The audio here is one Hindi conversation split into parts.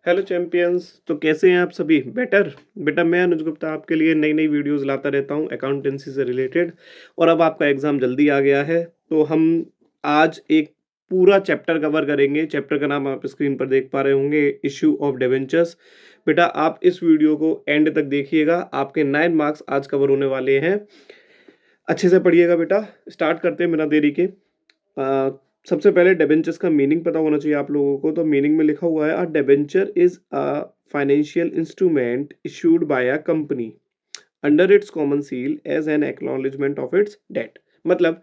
Hello champions. तो कैसे हैं आप सभी? बेटर बेटा, मैं अनुज गुप्ता आपके लिए नई नई वीडियोस लाता रहता हूं अकाउंटेंसी से रिलेटेड। और अब आपका एग्जाम जल्दी आ गया है, तो हम आज एक पूरा चैप्टर कवर करेंगे। चैप्टर का नाम आप स्क्रीन पर देख पा रहे होंगे, इश्यू ऑफ डिबेंचर्स। बेटा, आप इस वीडियो को एंड तक देखिएगा, आपके 9 मार्क्स आज कवर होने वाले हैं। अच्छे से पढ़िएगा बेटा। स्टार्ट करते हैं बिना देरी के। सबसे पहले डिबेंचर्स का मीनिंग पता होना चाहिए आप लोगों को। तो मीनिंग में लिखा हुआ है, a debenture is a financial instrument issued by a company under its common seal as an acknowledgement of its debt. मतलब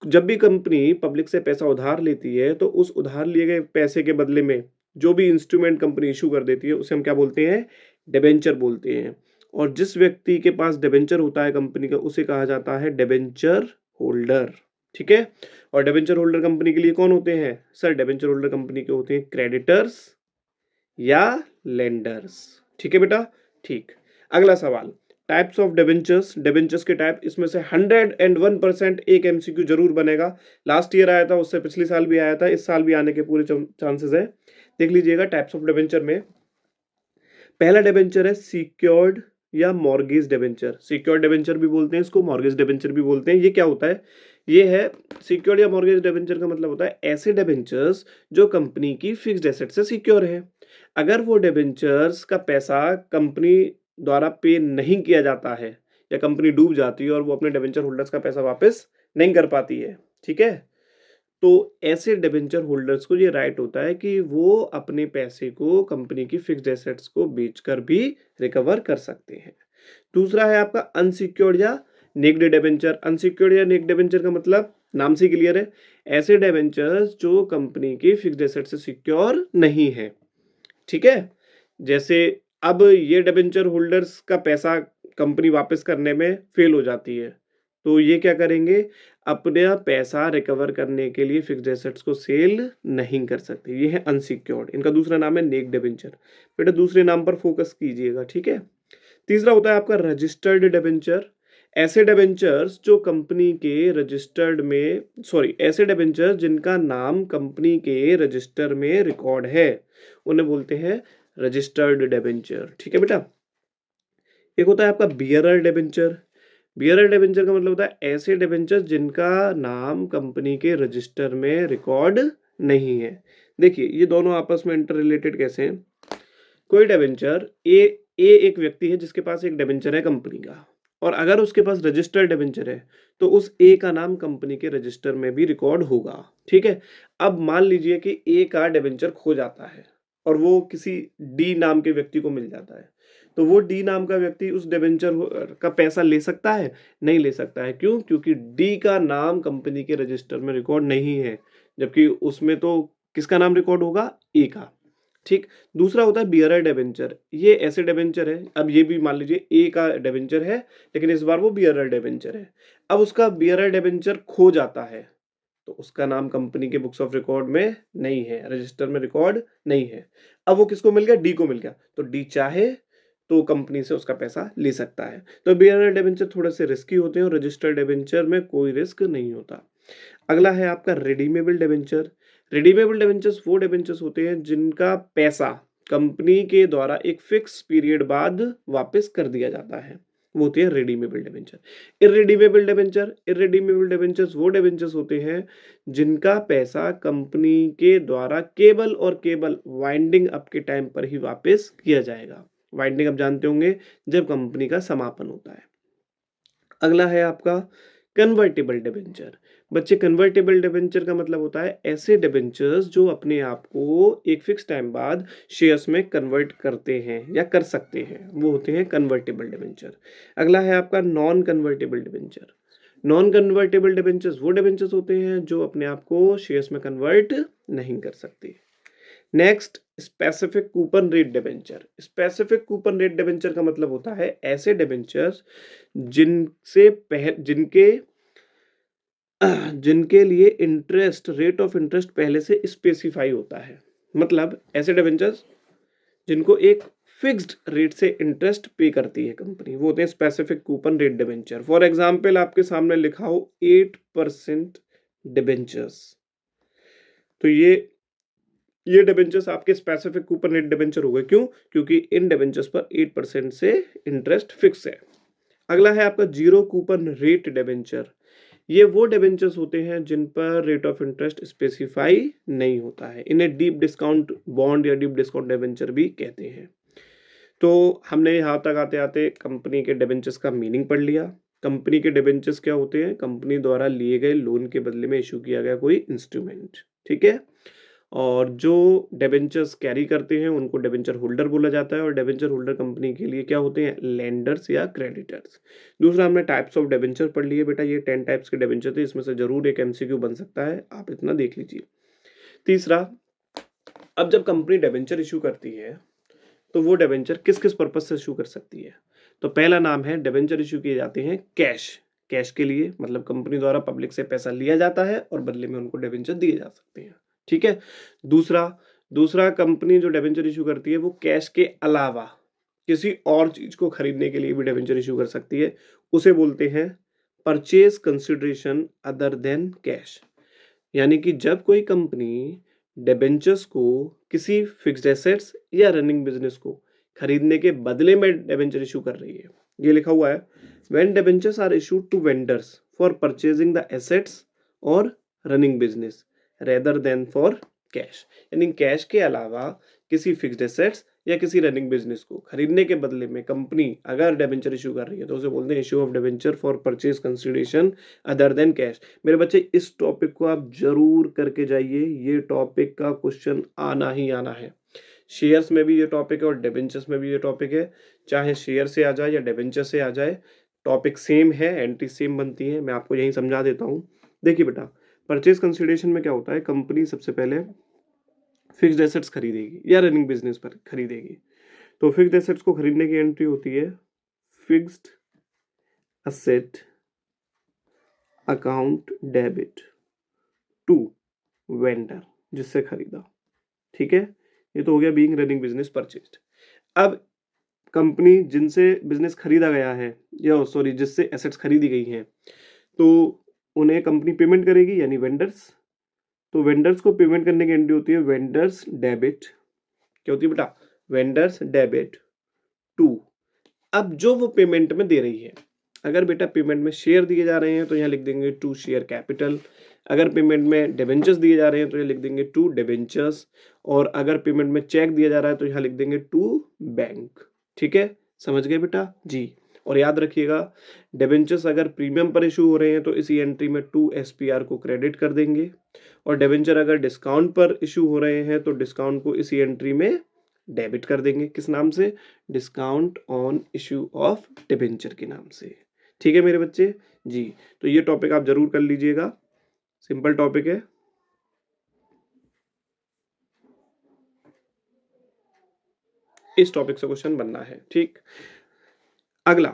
जब भी कंपनी पब्लिक से पैसा उधार लेती है, तो उस उधार लिए गए पैसे के बदले में जो भी इंस्ट्रूमेंट कंपनी इशू कर देती है, उसे हम क्या बोलते हैं? डिबेंचर बोलते हैं। और जिस व्यक्ति के पास डिबेंचर होता है कंपनी का, उसे कहा जाता है डिबेंचर होल्डर। ठीक है। और डिबेंचर होल्डर कंपनी के लिए कौन होते हैं? सर, डिबेंचर होल्डर कंपनी के होते हैं क्रेडिटर्स या लेंडर्स। ठीक है बेटा। ठीक। अगला सवाल, टाइप्स ऑफ डिबेंचर्स। डिबेंचर्स के टाइप, इसमें से 101% एक एमसीक्यू जरूर बनेगा। लास्ट ईयर आया था, उससे पिछले साल भी आया था, इस साल भी आने के पूरे चांसेस है। देख लीजिएगा टाइप्स ऑफ डिबेंचर में। पहला डिबेंचर है सिक्योर्ड या मॉर्गेज डिबेंचर। सिक्योर्ड डिबेंचर भी बोलते हैं इसको, मॉर्गेज डिबेंचर भी बोलते हैं। ये क्या होता है? ये है सिक्योर्ड या मॉर्गेज डिबेंचर का मतलब होता है ऐसे डिबेंचर्स जो कंपनी की फिक्स्ड एसेट से सिक्योर है। अगर वो डिबेंचर्स का पैसा कंपनी द्वारा पे नहीं किया जाता है, या कंपनी डूब जाती है और वो अपने डिबेंचर होल्डर्स का पैसा वापस नहीं कर पाती है, ठीक है, तो ऐसे डिबेंचर होल्डर्स को ये राइट होता है कि वो अपने पैसे को कंपनी की फिक्स्ड एसेट्स को बेचकर भी रिकवर कर सकते हैं। दूसरा है आपका अनसिक्योर्ड या नेक्ड डिबेंचर। अनसिक्योर्ड या नेक्ड डिबेंचर का मतलब नाम से क्लियर है, ऐसे डिबेंचर्स जो कंपनी की फिक्स्ड एसेट से सिक्योर नहीं है। ठीक है। जैसे अब ये डिबेंचर होल्डर्स का पैसा कंपनी वापस करने में फेल हो जाती है, तो ये क्या करेंगे? अपना पैसा रिकवर करने के लिए फिक्स्ड एसेट्स को सेल नहीं कर सकते। ये है अनसिक्योर्ड। इनका दूसरा नाम है नेक्ड डिबेंचर। बेटा दूसरे नाम पर फोकस कीजिएगा, ठीक है। तीसरा होता है आपका रजिस्टर्ड डिबेंचर। ऐसे डिबेंचर्स जो कंपनी के रजिस्टर्ड में, सॉरी, ऐसे डिबेंचर्स जिनका नाम कंपनी के रजिस्टर में रिकॉर्ड है, उन्हें बोलते हैं रजिस्टर्ड डिबेंचर। ठीक है बेटा। एक होता है आपका बियरर डिबेंचर। बियरर डिबेंचर का मतलब होता है ऐसे डिबेंचर जिनका नाम कंपनी के रजिस्टर में रिकॉर्ड नहीं है। देखिए ये दोनों आपस में इंटर रिलेटेड कैसे हैं? कोई डिबेंचर ए एक व्यक्ति है जिसके पास एक डिबेंचर है कंपनी का, और अगर उसके पास रजिस्टर्ड डिबेंचर है, तो उस ए का नाम कंपनी के रजिस्टर में भी रिकॉर्ड होगा। ठीक है। अब मान लीजिए कि ए का डिबेंचर खो जाता है और वो किसी डी नाम के व्यक्ति को मिल जाता है, तो वो डी नाम का व्यक्ति उस डिबेंचर का पैसा ले सकता है? नहीं ले सकता है। क्यों? क्योंकि डी का नाम कंपनी के रजिस्टर में रिकॉर्ड नहीं है, जबकि उसमें तो किसका नाम रिकॉर्ड होगा? ए का। ठीक। दूसरा होता है बियरर डिबेंचर। ये ऐसे डिबेंचर है, अब ये भी मान लीजिए ए का डिबेंचर है, लेकिन इस बार वो बियरर डिबेंचर है। अब उसका बियरर डिबेंचर खो जाता है, तो उसका नाम कंपनी के बुक्स ऑफ रिकॉर्ड में नहीं है, रजिस्टर में रिकॉर्ड नहीं है। अब वो किसको मिल गया? डी को मिल गया। तो डी चाहे तो कंपनी से उसका पैसा ले सकता है। तो बियरर डिबेंचर थोड़े से रिस्की होते हैं और रजिस्टर्ड डिबेंचर में कोई रिस्क नहीं होता। अगला है आपका रिडीमेबल डिबेंचर। रिडीमेबल डिबेंचर्स वो डिबेंचर्स होते हैं जिनका पैसा कंपनी के द्वारा एक फिक्स पीरियड बाद वापस कर दिया जाता है, वो होते हैं रिडीमेबल डिबेंचर। इररिडीमेबल डिबेंचर्स वो डिबेंचर्स होते हैं जिनका पैसा कंपनी के द्वारा केवल और केवल वाइंडिंग अप के टाइम पर ही वापस किया जाएगा। वाइंडिंग अप जानते होंगे, जब कंपनी का समापन होता है। अगला है आपका कन्वर्टेबल डिबेंचर। बच्चे, कन्वर्टेबल डिबेंचर का मतलब होता है ऐसे डिबेंचर्स जो अपने आप को एक फिक्स टाइम बाद शेयर्स में कन्वर्ट करते हैं या कर सकते हैं, वो होते हैं कन्वर्टेबल डिबेंचर। अगला है आपका non convertible debenture. Non convertible debentures वो डिबेंचर्स होते हैं जो अपने आप को शेयर्स में कन्वर्ट नहीं कर सकते। Next, specific coupon rate debenture. Specific coupon rate debenture का मतलब होता है ऐसे डिबेंचर्स जिनके जिनके लिए इंटरेस्ट, रेट ऑफ इंटरेस्ट पहले से स्पेसिफाई होता है। मतलब ऐसे डिबेंचर्स जिनको एक फिक्स्ड रेट से इंटरेस्ट पे करती है कंपनी, वो होते हैं specific coupon rate debenture. For example आपके सामने लिखा हो 8% डिबेंचर्स, तो ये ये डिबेंचर्स आपके स्पेसिफिक कूपन रेट डिबेंचर हो गए। क्यों? क्योंकि इन डिबेंचर्स पर 8% से इंटरेस्ट फिक्स है। अगला है आपका जीरो कूपन रेट डिबेंचर। ये वो डिबेंचर्स होते हैं जिन पर रेट ऑफ इंटरेस्ट स्पेसिफाई नहीं होता है। इन्हें डीप डिस्काउंट बॉन्ड या डीप डिस्काउंट डिबेंचर भी कहते हैं। तो हमने यहाँ तक आते आते कंपनी के डिबेंचर्स का मीनिंग पढ़ लिया। कंपनी के डिबेंचर्स क्या होते हैं? कंपनी द्वारा लिए गए लोन के बदले में इशू किया गया कोई इंस्ट्रूमेंट, ठीक है। और जो डिबेंचर्स कैरी करते हैं उनको डिबेंचर होल्डर बोला जाता है, और डिबेंचर होल्डर कंपनी के लिए क्या होते हैं? लेंडर्स या क्रेडिटर्स। दूसरा हमने टाइप्स ऑफ डिबेंचर पढ़ लिए बेटा, ये 10 टाइप्स के डिबेंचर थे, इसमें से जरूर एक एमसीक्यू बन सकता है, आप इतना देख लीजिए। तीसरा, अब जब कंपनी डिबेंचर इशू करती है तो वो डिबेंचर किस किस पर्पज से इशू कर सकती है? तो पहला नाम है, डिबेंचर इशू किए जाते हैं कैश, कैश के लिए, मतलब कंपनी द्वारा पब्लिक से पैसा लिया जाता है और बदले में उनको डिबेंचर दिए जा सकते हैं, ठीक है। दूसरा दूसरा कंपनी जो डिबेंचर इशू करती है वो कैश के अलावा किसी और चीज को खरीदने के लिए भी डिबेंचर इशू कर सकती है, उसे बोलते हैं purchase consideration other than cash. यानी कि जब कोई कंपनी डिबेंचर्स को किसी फिक्स्ड एसेट्स या रनिंग बिजनेस को खरीदने के बदले में डिबेंचर इशू कर रही है, ये लिखा हुआ है, when debentures are issued to vendors for purchasing the assets और running business rather than for cash. यानी कैश के अलावा किसी फिक्स्ड एसेट्स या किसी रनिंग बिजनेस को खरीदने के बदले में कंपनी अगर डिबेंचर इशू कर रही है तो उसे बोलते हैं issue of debenture for purchase consideration other than cash. मेरे बच्चे इस टॉपिक को आप जरूर करके जाइए, ये टॉपिक का क्वेश्चन आना ही आना है। शेयर्स में भी ये टॉपिक है और डिबेंचर्स में भी ये टॉपिक है, चाहे शेयर से आ जाए या डिबेंचर से आ जाए, टॉपिक सेम है, एंट्री सेम बनती है। मैं आपको यही समझा देता हूँ। देखिए बेटा, परचेज कंसिडरेशन में क्या होता है, कंपनी सबसे पहले फिक्स्ड एसेट्स खरीदेगी या रनिंग बिजनेस पर खरीदेगी, तो फिक्स्ड एसेट्स को खरीदने की एंट्री होती है fixed asset account debit to vendor, जिससे खरीदा, ठीक है। ये तो हो गया बीइंग रनिंग बिजनेस परचेज्ड। अब कंपनी जिनसे बिजनेस खरीदा गया है या सॉरी जिससे एसेट्स खरीदी गई हैं, तो उन्हें कंपनी पेमेंट करेगी, यानी वेंडर्स। तो वेंडर्स को पेमेंट करने की एंट्री होती है वेंडर्स डेबिट, क्या होती है बेटा? वेंडर्स डेबिट टू, अब जो वो पेमेंट में दे रही है, अगर बेटा पेमेंट में शेयर दिए जा रहे हैं तो यहाँ लिख देंगे टू शेयर कैपिटल, अगर पेमेंट में डिबेंचर्स दिए जा रहे हैं तो यहाँ लिख देंगे टू डिबेंचर्स, और अगर पेमेंट में चेक दिया जा रहा है तो यहाँ लिख देंगे टू बैंक, ठीक है। समझ गए बेटा जी। और याद रखिएगा, डिबेंचर्स अगर प्रीमियम पर इशू हो रहे हैं तो इसी एंट्री में टू एसपीआर को क्रेडिट कर देंगे, और डिबेंचर अगर डिस्काउंट पर इशू हो रहे हैं तो डिस्काउंट को इसी एंट्री में डेबिट कर देंगे, किस नाम से? Discount on issue of debenture के नाम से, ठीक है मेरे बच्चे जी। तो ये टॉपिक आप जरूर कर लीजिएगा, सिंपल टॉपिक है। इस टॉपिक से क्वेश्चन बनना है, ठीक। अगला,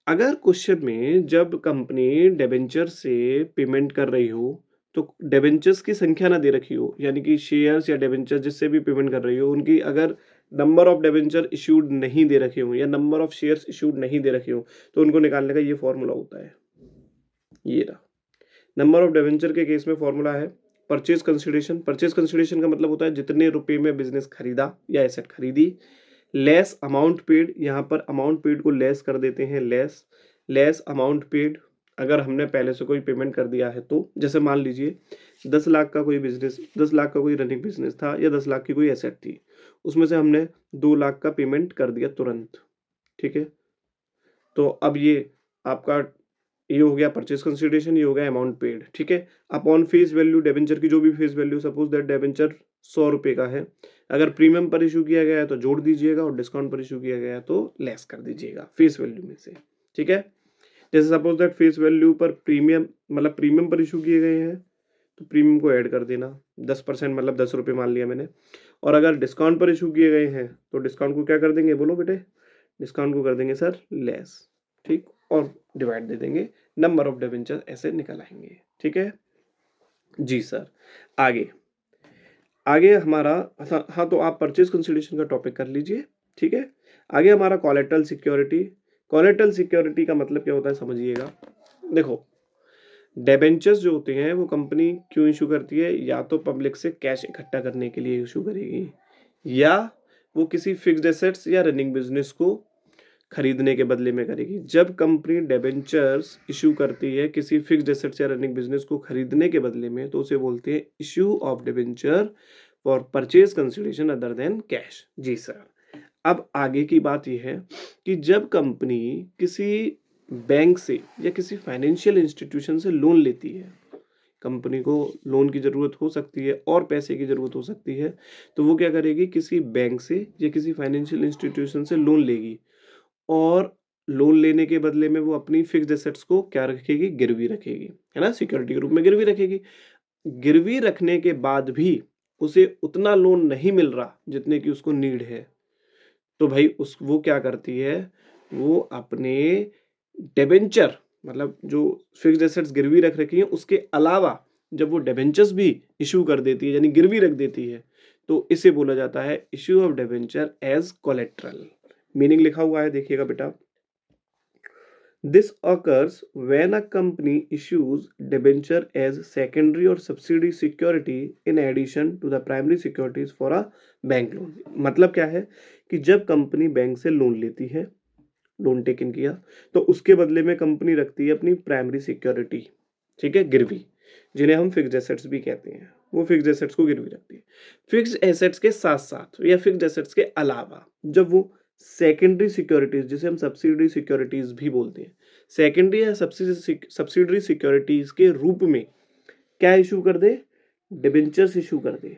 अगर क्वेश्चन में जब कंपनी डिबेंचर से पेमेंट कर रही हो तो डिबेंचर्स की संख्या ना दे रखी हो, यानी कि शेयर्स या डिबेंचर जिससे भी पेमेंट कर रही हो उनकी अगर नंबर ऑफ डिबेंचर इशूड नहीं दे रखे हो या नंबर ऑफ शेयर्स इशूड नहीं दे रखे हो, तो उनको निकालने का ये फॉर्मूला होता है, ये रहा। नंबर ऑफ डिबेंचर के केस में फॉर्मूला है परचेज कंसिडरेशन। परचेज कंसिडरेशन का मतलब होता है जितने रुपए में बिजनेस खरीदा या एसेट खरीदी, लेस अमाउंट पेड, यहाँ पर अमाउंट पेड को लेस कर देते हैं, लेस अमाउंट पेड। अगर हमने पहले से कोई पेमेंट कर दिया है तो, जैसे मान लीजिए 10 लाख का कोई बिजनेस, 10 लाख का कोई रनिंग बिजनेस था या 10 लाख की कोई एसेट थी, उसमें से हमने 2 लाख का पेमेंट कर दिया तुरंत, ठीक है। तो अब ये आपका ये हो गया परचेज कंसिडरेशन, ये हो गया अमाउंट पेड, ठीक है। अपॉन फेस वैल्यू डिबेंचर की जो भी face value, suppose that debenture 100 रुपए का है, अगर प्रीमियम पर इशू किया गया है तो जोड़ दीजिएगा और डिस्काउंट पर इशू किया गया है तो लेस कर दीजिएगा फेस वैल्यू में से, ठीक है। जैसे सपोज दैट फेस वैल्यू पर प्रीमियम मतलब प्रीमियम पर इशू किए गए हैं तो प्रीमियम को ऐड कर देना, 10% मतलब 10 रुपये मान लिया मैंने, और अगर डिस्काउंट पर इशू किए गए हैं तो डिस्काउंट को क्या कर देंगे, बोलो बेटे? डिस्काउंट को कर देंगे सर लेस, ठीक, और डिवाइड दे देंगे, नंबर ऑफ डिबेंचर ऐसे निकल आएंगे, ठीक है जी सर। आगे आगे हमारा, हाँ तो आप परचेज कंसिडरेशन का टॉपिक कर लीजिए, ठीक है। आगे हमारा कोलेटरल सिक्योरिटी। कोलेटरल सिक्योरिटी का मतलब क्या होता है समझिएगा। देखो, डिबेंचर्स जो होते हैं वो कंपनी क्यों इशू करती है, या तो पब्लिक से कैश इकट्ठा करने के लिए इशू करेगी, या वो किसी फिक्स्ड एसेट्स या रनिंग बिजनेस को खरीदने के बदले में करेगी। जब कंपनी डिबेंचर्स इशू करती है किसी फिक्स्ड एसेट्स या रनिंग बिजनेस को खरीदने के बदले में, तो उसे बोलते हैं issue of debenture for purchase consideration other than cash. जी सर। अब आगे की बात यह है कि जब कंपनी किसी बैंक से या किसी फाइनेंशियल इंस्टीट्यूशन से लोन लेती है, कंपनी को लोन की ज़रूरत हो सकती है और पैसे की ज़रूरत हो सकती है, तो वो क्या करेगी, किसी बैंक से या किसी फाइनेंशियल इंस्टीट्यूशन से लोन लेगी और लोन लेने के बदले में वो अपनी फिक्स्ड एसेट्स को क्या रखेगी, गिरवी रखेगी, है ना, सिक्योरिटी के रूप में गिरवी रखेगी। गिरवी रखने के बाद भी उसे उतना लोन नहीं मिल रहा जितने की उसको नीड है, तो भाई वो क्या करती है, वो अपने डिबेंचर, मतलब जो फिक्स्ड एसेट्स गिरवी रख रखी है उसके अलावा जब वो डिबेंचर्स भी इशू कर देती है, यानी गिरवी रख देती है, तो इसे बोला जाता है issue of debenture as collateral. Meaning लिखा हुआ है, देखिएगा बेटा। This occurs when a company issues debenture as secondary or subsidiary security in addition to the primary securities for a bank loan। मतलब क्या है कि जब कंपनी बैंक से लोन लेती है, लोन टेकन किया, तो उसके बदले में कंपनी रखती है अपनी प्राइमरी सिक्योरिटी, ठीक है, गिरवी, जिन्हें हम फिक्स्ड एसेट्स भी कहते हैं। वो फिक्स्ड एसेट्स को गिरवी रखती है। फिक्स्ड एसेट्स के साथ साथ या फिक्स्ड एसेट्स के अलावा जब वो सेकेंडरी सिक्योरिटीज, जिसे हम सब्सिडरी सिक्योरिटीज भी बोलते हैं, सेकेंडरी या सब्सिडरी सिक्योरिटीज के रूप में क्या इशू कर दे, डिबेंचर्स इशू कर दे,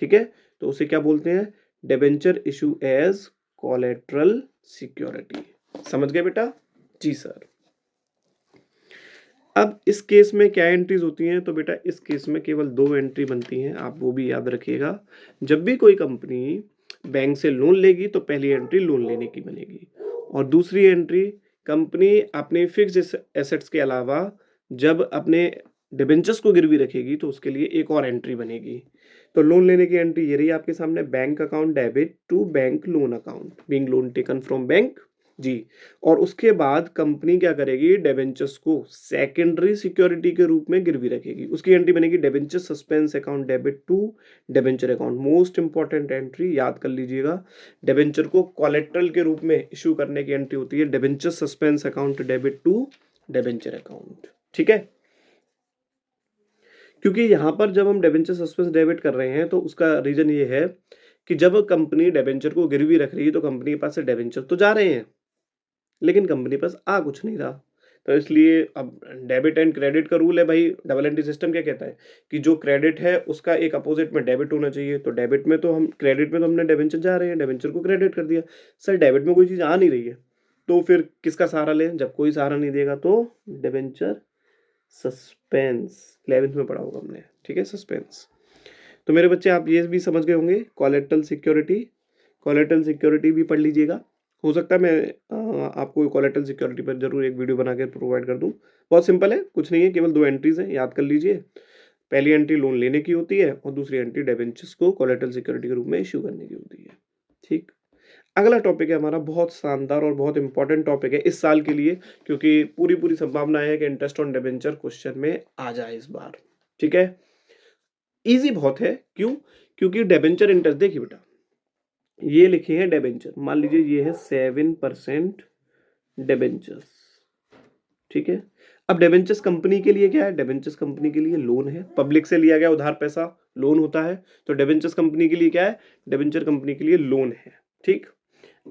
ठीक है, तो उसे क्या बोलते हैं, debenture issue as collateral security. समझ गए बेटा? जी सर। अब इस केस में क्या एंट्रीज होती हैं, तो बेटा इस केस में केवल 2 एंट्री बनती हैं, आप वो भी याद रखिएगा। जब भी कोई कंपनी बैंक से लोन लेगी तो पहली एंट्री लोन लेने की बनेगी, और दूसरी एंट्री कंपनी अपने फिक्स्ड एसेट्स के अलावा जब अपने डिबेंचर्स को गिरवी रखेगी तो उसके लिए एक और एंट्री बनेगी। तो लोन लेने की एंट्री ये रही आपके सामने, bank account debit to bank loan account, being loan taken from bank. जी। और उसके बाद कंपनी क्या करेगी, डिबेंचर्स को सेकेंडरी सिक्योरिटी के रूप में गिरवी रखेगी, उसकी एंट्री बनेगी debenture suspense account debit to debenture account. Most important entry याद कर लीजिएगा, डिबेंचर को कोलेट्रल के रूप में इशू करने की एंट्री होती है debenture suspense account debit to debenture account, ठीक है। क्योंकि यहाँ पर जब हम डिबेंचर सस्पेंस डेबिट कर रहे हैं तो उसका रीजन ये है कि जब कंपनी डिबेंचर को गिरवी रख रही है तो कंपनी के पास से डिबेंचर तो जा रहे हैं, लेकिन कंपनी पास आ कुछ नहीं रहा। तो इसलिए अब डेबिट एंड क्रेडिट का रूल है भाई, डबल एंट्री सिस्टम क्या कहता है कि जो क्रेडिट है उसका एक अपोजिट में डेबिट होना चाहिए। तो डेबिट में तो हम, क्रेडिट में तो हमने डिबेंचर जा रहे हैं, डिबेंचर को क्रेडिट कर दिया। सर डेबिट में कोई चीज़ आ नहीं रही है, तो फिर किसका सहारा लें? जब कोई सहारा नहीं देगा तो डिबेंचर सस्पेंस, 11th में पढ़ा होगा हमने, ठीक है, सस्पेंस। तो मेरे बच्चे आप ये भी समझ गए होंगे, कोलेट्रल सिक्योरिटी, कोलेट्रल सिक्योरिटी भी पढ़ लीजिएगा। हो सकता है मैं आपको कोलेट्रल सिक्योरिटी पर जरूर एक वीडियो बना के प्रोवाइड कर दूं। बहुत सिंपल है, कुछ नहीं है, केवल 2 एंट्रीज हैं, याद कर लीजिए। पहली एंट्री लोन लेने की होती है और दूसरी एंट्री डिबेंचर्स को कोलेट्रल सिक्योरिटी के रूप में इश्यू करने की होती है, ठीक। अगला टॉपिक है हमारा, बहुत शानदार और बहुत इंपॉर्टेंट टॉपिक है इस साल के लिए, क्योंकि पूरी संभावना है कि इंटरेस्ट ऑन डिबेंचर क्वेश्चन में आ जाए इस बार, ठीक है। इजी बहुत है, क्यों? क्योंकि डिबेंचर इंटरेस्ट, देखिए बेटा ये लिखे हैं डिबेंचर, मान लीजिए ये है 7% डिबेंचर्स, ठीक है। अब डिबेंचर्स कंपनी के लिए क्या है, डिबेंचर्स कंपनी के लिए लोन है, पब्लिक से लिया गया उधार पैसा लोन होता है, तो डिबेंचर्स कंपनी के लिए क्या है, डिबेंचर कंपनी के लिए लोन है, ठीक।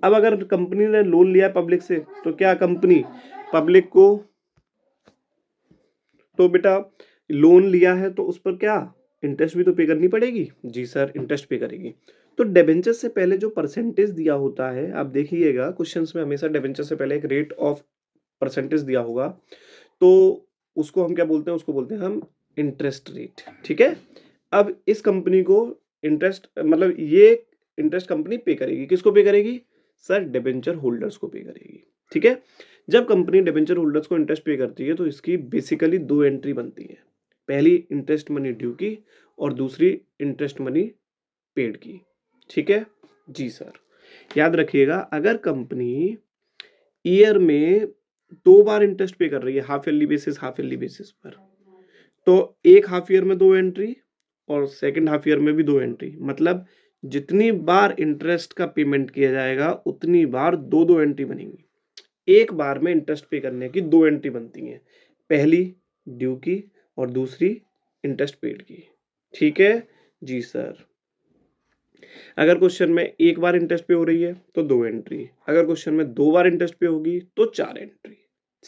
अब अगर कंपनी ने लोन लिया पब्लिक से, तो क्या कंपनी पब्लिक को, तो बेटा लोन लिया है तो उस पर क्या इंटरेस्ट भी तो पे करनी पड़ेगी। जी सर, इंटरेस्ट पे करेगी। तो डिबेंचर से पहले जो परसेंटेज दिया होता है, आप देखिएगा क्वेश्चंस में हमेशा डिबेंचर से पहले एक रेट ऑफ परसेंटेज दिया होगा, तो उसको हम क्या बोलते हैं, उसको बोलते हैं हम इंटरेस्ट रेट, ठीक है। अब इस कंपनी को इंटरेस्ट, मतलब ये इंटरेस्ट कंपनी पे करेगी, किसको पे करेगी सर, डिबेंचर होल्डर्स को पे करेगी, ठीक है। जब कंपनी डिबेंचर होल्डर्स को इंटरेस्ट पे करती है तो इसकी बेसिकली 2 एंट्री बनती है, पहली इंटरेस्ट मनी ड्यू की और दूसरी इंटरेस्ट मनी पेड की, ठीक है। जी सर, याद रखिएगा अगर कंपनी ईयर में 2 बार इंटरेस्ट पे कर रही है, half yearly basis, half yearly basis पर, तो एक हाफ ईयर में 2 एंट्री और सेकंड हाफ ईयर में भी 2 एंट्री, मतलब जितनी बार इंटरेस्ट का पेमेंट किया जाएगा उतनी बार 2-2 एंट्री बनेंगी। एक बार में इंटरेस्ट पे करने की 2 एंट्री बनती हैं, पहली ड्यू की और दूसरी इंटरेस्ट पेड की। ठीक है? जी सर। अगर क्वेश्चन में एक बार इंटरेस्ट पे हो रही है तो 2 एंट्री, अगर क्वेश्चन में 2 बार इंटरेस्ट पे होगी तो 4 एंट्री।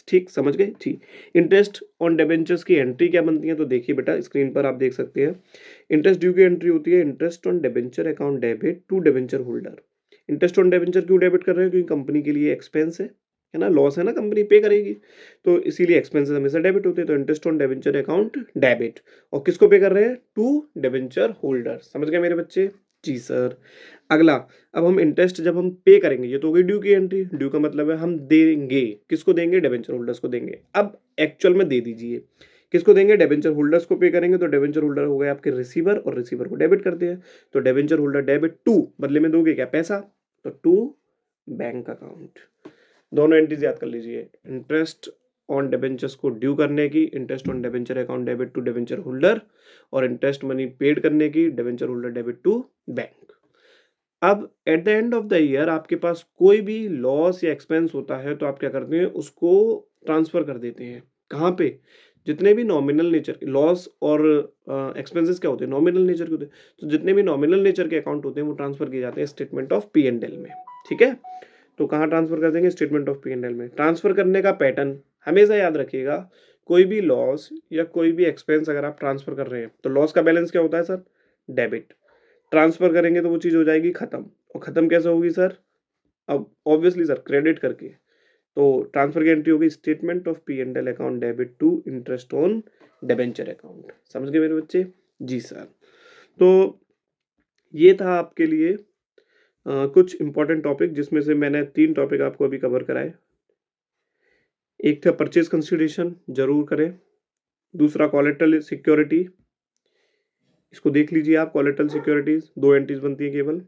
ठीक, समझ गए? ठीक। इंटरेस्ट ऑन डिबेंचर्स की एंट्री क्या बनती है? तो देखिए बेटा, स्क्रीन पर आप देख सकते हैं। इंटरेस्ट ड्यू की एंट्री होती है interest on debenture account debit to debenture holder. Interest on debenture क्यों डेबिट कर रहे हैं? क्योंकि कंपनी के लिए एक्सपेंस है ना, लॉस है ना, कंपनी पे करेगी, तो इसीलिए एक्सपेंसेस हमेशा डेबिट होते हैं। तो interest on debenture account debit, और किसको पे कर रहे हैं? To debenture holder. समझ गए मेरे बच्चे? जी सर। अगला, अब हम इंटरेस्ट जब हम पे करेंगे, ये तो हो गई ड्यू की एंट्री। ड्यू का मतलब है हम देंगे, किसको देंगे? डिबेंचर होल्डर्स को देंगे। अब एक्चुअल में दे दीजिए, किसको देंगे? डिबेंचर होल्डर्स को पे करेंगे, तो डिबेंचर होल्डर हो गए आपके रिसीवर, और रिसीवर को डेबिट करते हैं, तो डिबेंचर होल्डर डेबिट टू, बदले में दोगे क्या? पैसा, तो टू बैंक अकाउंट। दोनों एंट्रीज याद कर लीजिए, इंटरेस्ट ऑन डिबेंचर्स को ड्यू करने की, interest on debenture account debit to debenture holder, और इंटरेस्ट मनी पेड करने की, debenture holder debit to bank. अब at the end of the year आपके पास कोई भी लॉस या एक्सपेंस होता है तो आप क्या करते हैं? उसको ट्रांसफर कर देते हैं। कहाँ पे? जितने भी नॉमिनल नेचर के लॉस और एक्सपेंसेस क्या होते हैं? नॉमिनल नेचर के होते हैं, तो जितने भी नॉमिनल नेचर के अकाउंट होते हैं वो ट्रांसफर किए जाते हैं statement of P and L में। ठीक है? तो कहाँ ट्रांसफर कर देंगे? Statement of P and L में। ट्रांसफर करने का पैटर्न हमेशा याद रखिएगा, कोई भी लॉस या कोई भी एक्सपेंस अगर आप ट्रांसफर कर रहे हैं तो लॉस का बैलेंस क्या होता है सर? डेबिट। ट्रांसफर करेंगे तो वो चीज हो जाएगी खत्म, और खत्म कैसे होगी सर? अब ऑब्वियसली सर क्रेडिट करके। तो ट्रांसफर की एंट्री होगी statement of P and L account debit to interest on debenture account. समझ गए मेरे बच्चे? जी सर। तो ये था आपके लिए कुछ इंपॉर्टेंट टॉपिक, जिसमें से मैंने 3 टॉपिक आपको अभी कवर कराए। एक था परचेज कंसिडरेशन, जरूर करें। दूसरा कोलेटरल सिक्योरिटी, इसको देख लीजिए आप। कोलेटरल सिक्योरिटीज 2 एंट्रीज बनती है केवल।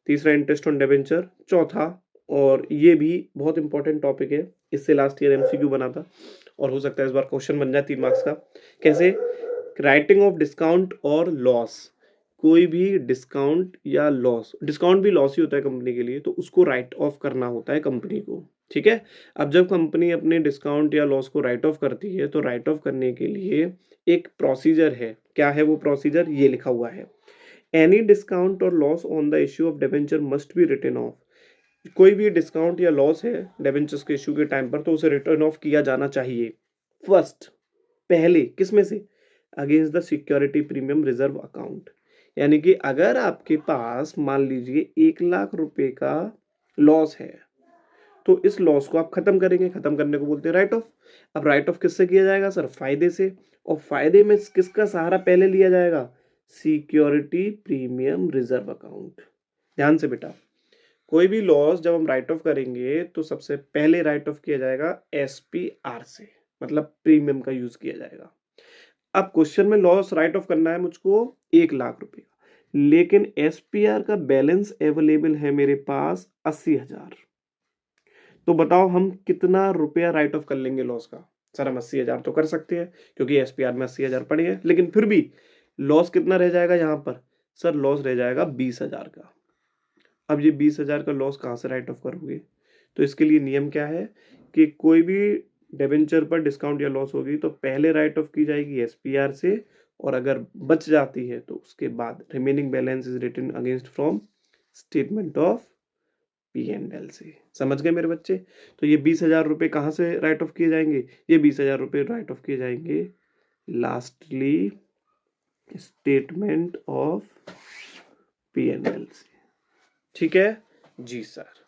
तीसरा इंटरेस्ट ऑन डिबेंचर। चौथा, और ये भी बहुत इंपॉर्टेंट टॉपिक है, इससे लास्ट ईयर एमसीक्यू बना था और हो सकता है इस बार क्वेश्चन बन जाए 3 मार्क्स का। कैसे? राइटिंग ऑफ डिस्काउंट और लॉस। कोई भी डिस्काउंट या लॉस, डिस्काउंट भी लॉस ही होता है कंपनी के लिए, तो उसको राइट ऑफ करना होता है कंपनी को। ठीक है? अब जब कंपनी अपने डिस्काउंट या लॉस को राइट ऑफ करती है तो राइट ऑफ करने के लिए एक प्रोसीजर है। क्या है वो प्रोसीजर? ये लिखा हुआ है, एनी डिस्काउंट और loss on the issue of debenture must be written off. कोई भी डिस्काउंट या लॉस है डिबेंचर्स के इश्यू के टाइम पर तो उसे रिटर्न ऑफ किया जाना चाहिए। फर्स्ट, पहले, किसमें से? Against the security premium reserve account. यानी कि अगर आपके पास मान लीजिए 1,00,000 रुपए का लॉस है तो इस लॉस को आप खत्म करेंगे, खत्म करने को बोलते हैं राइट ऑफ। अब राइट ऑफ किससे किया जाएगा सर? फायदे से। और फायदे में किसका सहारा पहले लिया जाएगा? Security premium reserve account. ध्यान से बेटा, कोई भी लॉस जब हम राइट ऑफ करेंगे तो सबसे पहले राइट ऑफ किया जाएगा एसपीआर से, मतलब प्रीमियम का यूज किया जाएगा। अब क्वेश्चन में लॉस राइट ऑफ करना है मुझको 1,00,000 रुपए का, लेकिन एसपीआर का बैलेंस अवेलेबल है मेरे पास 80,000। तो बताओ हम कितना रुपया राइट ऑफ कर लेंगे लॉस का? सर हम 80,000 तो कर सकते हैं क्योंकि एसपीआर में 80,000 पड़े हैं, लेकिन फिर भी लॉस कितना रह जाएगा यहाँ पर? सर लॉस रह जाएगा 20,000 का। अब ये 20,000 का लॉस कहाँ से राइट ऑफ करोगे? तो इसके लिए नियम क्या है कि कोई भी डिबेंचर पर डिस्काउंट या लॉस होगी तो पहले राइट ऑफ की जाएगी एसपीआर से, और अगर बच जाती है तो उसके बाद remaining balance is written against from statement of P and L से। समझ गए मेरे बच्चे? तो ये 20,000 रुपए कहाँ से राइट ऑफ किए जाएंगे? ये 20,000 रुपए राइट ऑफ किए जाएंगे lastly statement of P and L से। ठीक है? जी सर।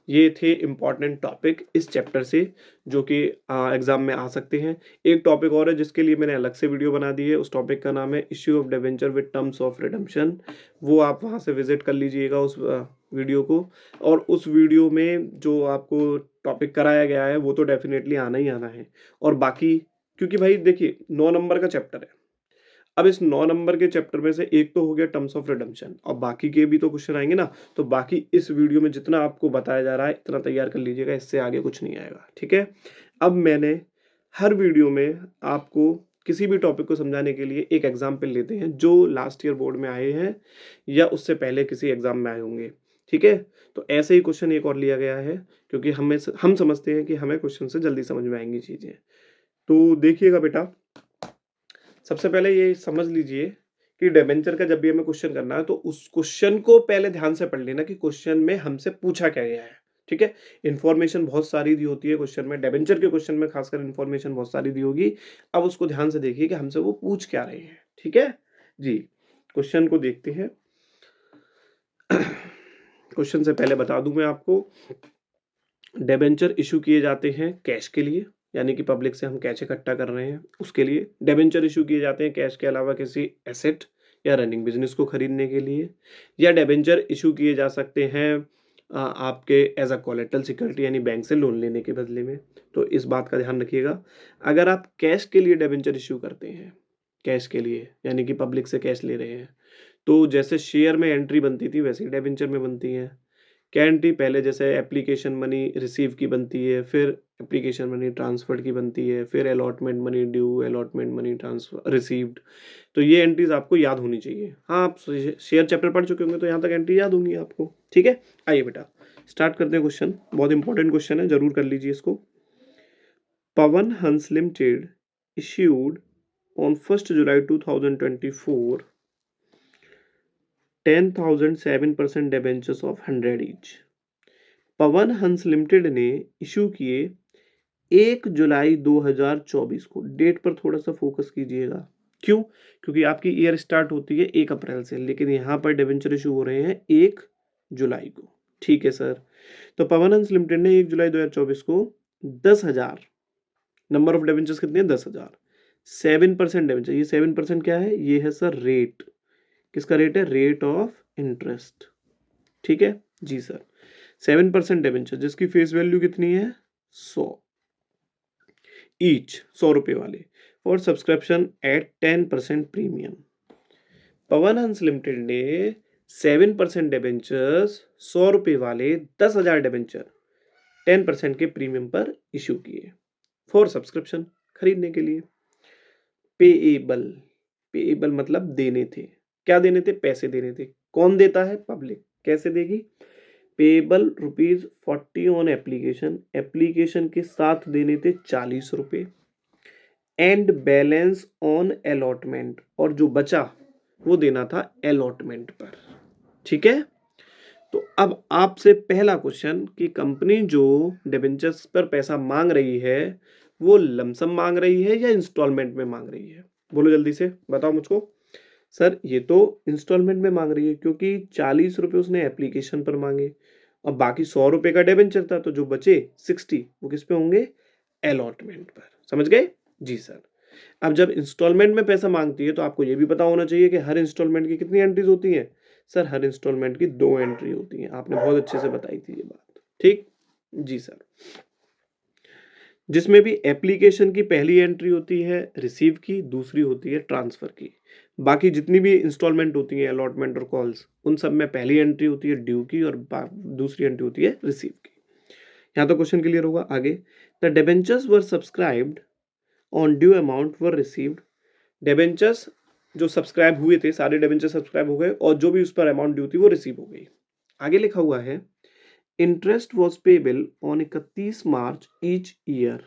ये थे इंपॉर्टेंट टॉपिक इस चैप्टर से जो कि एग्जाम में आ सकते हैं। एक टॉपिक और है जिसके लिए मैंने अलग से वीडियो बना दी है, उस टॉपिक का नाम है issue of debenture with terms of redemption. वो आप वहां से विजिट कर लीजिएगा उस वीडियो को, और उस वीडियो में जो आपको टॉपिक कराया गया है वो तो डेफिनेटली आना ही आना है। और बाकी, क्योंकि भाई देखिए 9 नंबर का चैप्टर है, अब इस 9 नंबर के चैप्टर में से एक तो हो गया टर्म्स ऑफ रिडेम्पशन, और बाकी के भी तो क्वेश्चन आएंगे ना, तो बाकी इस वीडियो में जितना आपको बताया जा रहा है इतना तैयार कर लीजिएगा, इससे आगे कुछ नहीं आएगा। ठीक है? अब मैंने हर वीडियो में आपको किसी भी टॉपिक को समझाने के लिए एक एग्जाम्पल लेते हैं जो लास्ट ईयर बोर्ड में आए हैं या उससे पहले किसी एग्जाम में आए होंगे। ठीक है, तो ऐसे ही क्वेश्चन एक और लिया गया है क्योंकि हम समझते हैं कि हमें क्वेश्चन से जल्दी समझ में आएंगी चीजें। तो देखिएगा बेटा, सबसे पहले ये समझ लीजिए कि डिबेंचर का जब भी हमें क्वेश्चन करना है तो उस क्वेश्चन को पहले ध्यान से पढ़ लेना कि क्वेश्चन में हमसे पूछा क्या गया है। ठीक है, इन्फॉर्मेशन बहुत सारी दी होती है क्वेश्चन में, डिबेंचर के क्वेश्चन में खासकर इन्फॉर्मेशन बहुत सारी दी होगी। अब उसको ध्यान से देखिए कि हमसे वो पूछ क्या रहे हैं। ठीक है जी, क्वेश्चन को देखते हैं। क्वेश्चन से पहले बता दूं मैं आपको, डिबेंचर इशू किए जाते हैं कैश के लिए, यानी कि पब्लिक से हम कैश इकट्ठा कर रहे हैं उसके लिए। डिबेंचर इशू किए जाते हैं कैश के अलावा किसी एसेट या रनिंग बिजनेस को खरीदने के लिए, या डिबेंचर इशू किए जा सकते हैं आपके एज अ कोलेटरल सिक्योरिटी, यानी बैंक से लोन लेने के बदले में। तो इस बात का ध्यान रखिएगा, अगर आप कैश के लिए डिबेंचर इशू करते हैं, कैश के लिए यानी कि पब्लिक से कैश ले रहे हैं, तो जैसे शेयर में एंट्री बनती थी वैसे ही डिबेंचर में बनती है। क्या एंट्री? पहले जैसे एप्लीकेशन मनी रिसीव की बनती है, फिर एप्लीकेशन मनी ट्रांसफर की बनती है, फिर allotment money due, allotment money transfer received. तो ये एंट्रीज आपको याद होनी चाहिए। हाँ, आप शेयर चैप्टर पढ़ चुके होंगे तो यहाँ तक एंट्री याद होंगी आपको। ठीक है, आइए बेटा स्टार्ट करते हैं क्वेश्चन। बहुत इंपॉर्टेंट क्वेश्चन है, जरूर कर लीजिए इसको। Pawan Hans limited issued on 1st July 2024 10,007% debentures of 100 each। Pawan Hans limited ने इशू किए 1 जुलाई 2024 को। डेट पर थोड़ा सा फोकस कीजिएगा। क्यों? क्योंकि आपकी ईयर स्टार्ट होती है 1 अप्रैल से, लेकिन यहाँ पर डिबेंचर इशू हो रहे हैं 1 जुलाई को। ठीक है सर, तो पवन हंस लिमिटेड ने 1 जुलाई 2024 को 10,000, नंबर ऑफ डिबेंचर्स कितने हैं? 10,000, 7% डिबेंचर। ये 7% क्या है? ये है सर रेट। किसका रेट है? Rate of interest. ठीक है जी सर, 7% डिबेंचर जिसकी फेस वैल्यू कितनी है? 100 ईच, 100 रुपए वाले, for subscription eight 10% premium. Pawan Hans limited ने 7% डिबेंचर्स 100 रुपए वाले 10,000 डिबेंचर 10% के प्रीमियम पर इशू किए फॉर सब्सक्रिप्शन, खरीदने के लिए। पेएबल, पेएबल मतलब देने थे। क्या देने थे? पैसे देने थे। कौन देता है? पब्लिक। कैसे देगी? पेएबल ₹40 ऑन एप्लीकेशन, एप्लीकेशन के साथ देने थे 40 रुपए, एंड बैलेंस ऑन अलॉटमेंट, और जो बचा वो देना था अलॉटमेंट पर। ठीक है, तो अब आपसे पहला क्वेश्चन कि कंपनी जो डिबेंचर्स पर पैसा मांग रही है वो लमसम मांग रही है या इंस्टॉलमेंट में मांग रही है? बोलो जल्दी से, बताओ मुझको। सर ये तो इंस्टॉलमेंट में मांग रही है क्योंकि 40 रुपए उसने एप्लीकेशन पर मांगे और बाकी 100 रुपए का डिबेंचर था, तो जो बचे 60 वो किस पे होंगे? अलॉटमेंट पर। समझ गए? जी सर। अब जब इंस्टॉलमेंट में पैसा मांगती है तो आपको ये भी पता होना चाहिए कि हर इंस्टॉलमेंट की कितनी एंट्रीज होती हैं? सर हर इंस्टॉलमेंट की 2 एंट्री होती हैं। आपने बहुत अच्छे से बताई थी ये बात। ठीक जी सर, जिसमें भी एप्लीकेशन की पहली एंट्री होती है रिसीव की, दूसरी होती है ट्रांसफर की। बाकी जितनी भी इंस्टॉलमेंट होती है अलॉटमेंट और कॉल्स, उन सब में पहली एंट्री होती है ड्यू की और दूसरी एंट्री होती है रिसीव की। यहाँ तो क्वेश्चन क्लियर होगा। आगे, the debentures were subscribed on due amount were received. Debentures जो सब्सक्राइब हुए थे, सारे डिबेंचर सब्सक्राइब हो गए और जो भी उस पर अमाउंट ड्यू थी वो रिसीव हो गई। आगे लिखा हुआ है interest was payable on 31 March each year.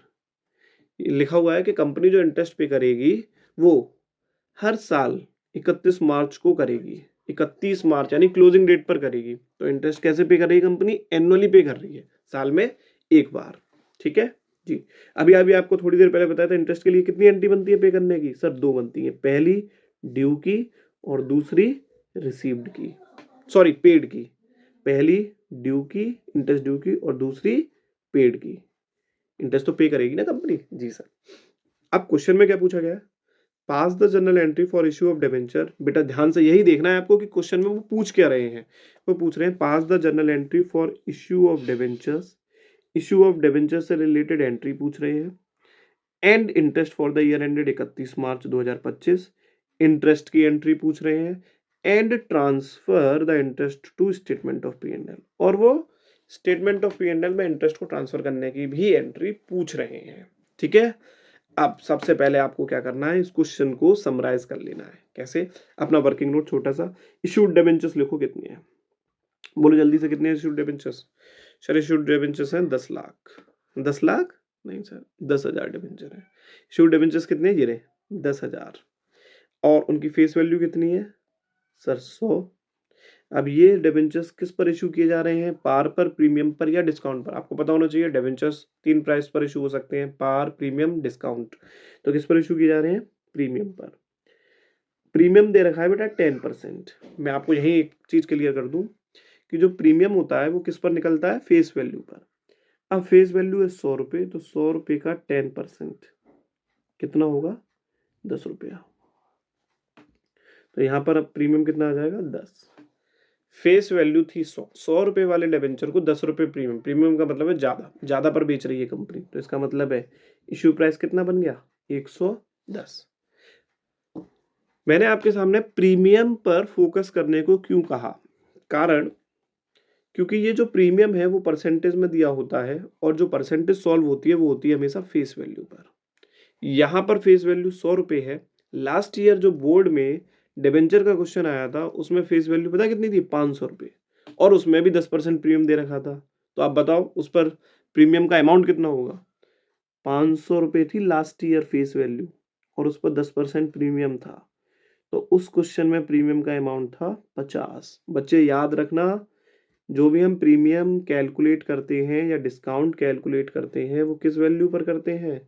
लिखा हुआ है कि कंपनी जो इंटरेस्ट पे करेगी वो हर साल 31 मार्च को करेगी। 31 मार्च यानी क्लोजिंग डेट पर करेगी। तो इंटरेस्ट कैसे पे करेगी कंपनी? एनुअली पे कर रही है, साल में एक बार। ठीक है जी, अभी अभी आपको थोड़ी देर पहले बताया था इंटरेस्ट के लिए कितनी एंट्री बनती है पे करने की? सर 2 बनती है, पहली ड्यू की और दूसरी रिसीव्ड की, सॉरी पेड की। पहली ड्यू की, इंटरेस्ट ड्यू की, और दूसरी पेड की। इंटरेस्ट तो पे करेगी ना कंपनी। जी सर। अब क्वेश्चन में क्या पूछा गया है? Pass the journal entry for issue of debenture. बेटा ध्यान से यही देखना है आपको कि क्वेश्चन में वो पूछ क्या रहे हैं। वो पूछ रहे हैं pass the journal entry for issue of debentures, issue of debenture से रिलेटेड एंट्री पूछ रहे हैं, and interest for the year ended 31 March 2025, interest की एंट्री पूछ रहे हैं, and transfer the interest to statement of P and L, और वो statement of P and L में इंटरेस्ट को ट्रांसफर करने की भी एंट्री पूछ रहे हैं। ठीक है, अब सबसे पहले आपको क्या करना है, इस क्वेश्चन को समराइज कर लेना है। कैसे? अपना वर्किंग नोट छोटा सा, इशूड डिबेंचर्स लिखो कितनी है, बोलो जल्दी से कितने issued debentures. Sir issued debentures हैं 10 लाख। 10 लाख नहीं सर, 10,000 डिबेंचर है। इशूड डिबेंचर्स कितने ये रहे 10,000, और उनकी फेस वैल्यू कितनी है सर 100। अब ये डिबेंचर्स किस पर इशू किए जा रहे हैं, पार पर, प्रीमियम पर या डिस्काउंट पर। आपको पता होना चाहिए डिबेंचर्स 3 प्राइस पर इशू हो सकते हैं, पार, प्रीमियम, डिस्काउंट। तो किस पर इशू किए जा रहे हैं, प्रीमियम पर। प्रीमियम दे रखा है बेटा 10%। मैं आपको यही एक चीज क्लियर कर दूं कि जो प्रीमियम होता है वो किस पर निकलता है, फेस वैल्यू पर। अब फेस वैल्यू है 100 रुपये, तो 100 रुपये का 10% कितना होगा, 10 रुपया। तो यहाँ पर अब प्रीमियम कितना आ जाएगा, 10। फेस वैल्यू थी 100 रुपए वाले डिबेंचर को 10 रुपए प्रीमियम, प्रीमियम का मतलब है ज्यादा, ज्यादा पर बेच रही है कंपनी, तो इसका मतलब है इश्यू प्राइस कितना बन गया, 110। मैंने आपके सामने प्रीमियम पर फोकस करने को क्यों कहा, कारण क्योंकि ये जो प्रीमियम है वो परसेंटेज में दिया होता है, और जो परसेंटेज सॉल्व होती है वो होती है हमेशा फेस वैल्यू पर। यहाँ पर फेस वैल्यू 100 रुपए है। लास्ट ईयर जो बोर्ड में डिबेंचर का क्वेश्चन आया था उसमें फेस वैल्यू पता कितनी थी, 500 रुपये, और उसमें भी 10% प्रीमियम दे रखा था। तो आप बताओ उस पर प्रीमियम का अमाउंट कितना होगा, 500 रुपये थी लास्ट ईयर फेस वैल्यू, और उस पर 10% प्रीमियम था। तो उस क्वेश्चन में प्रीमियम का अमाउंट था 50। बच्चे याद रखना, जो भी हम प्रीमियम कैलकुलेट करते हैं या डिस्काउंट कैलकुलेट करते हैं वो किस वैल्यू पर करते हैं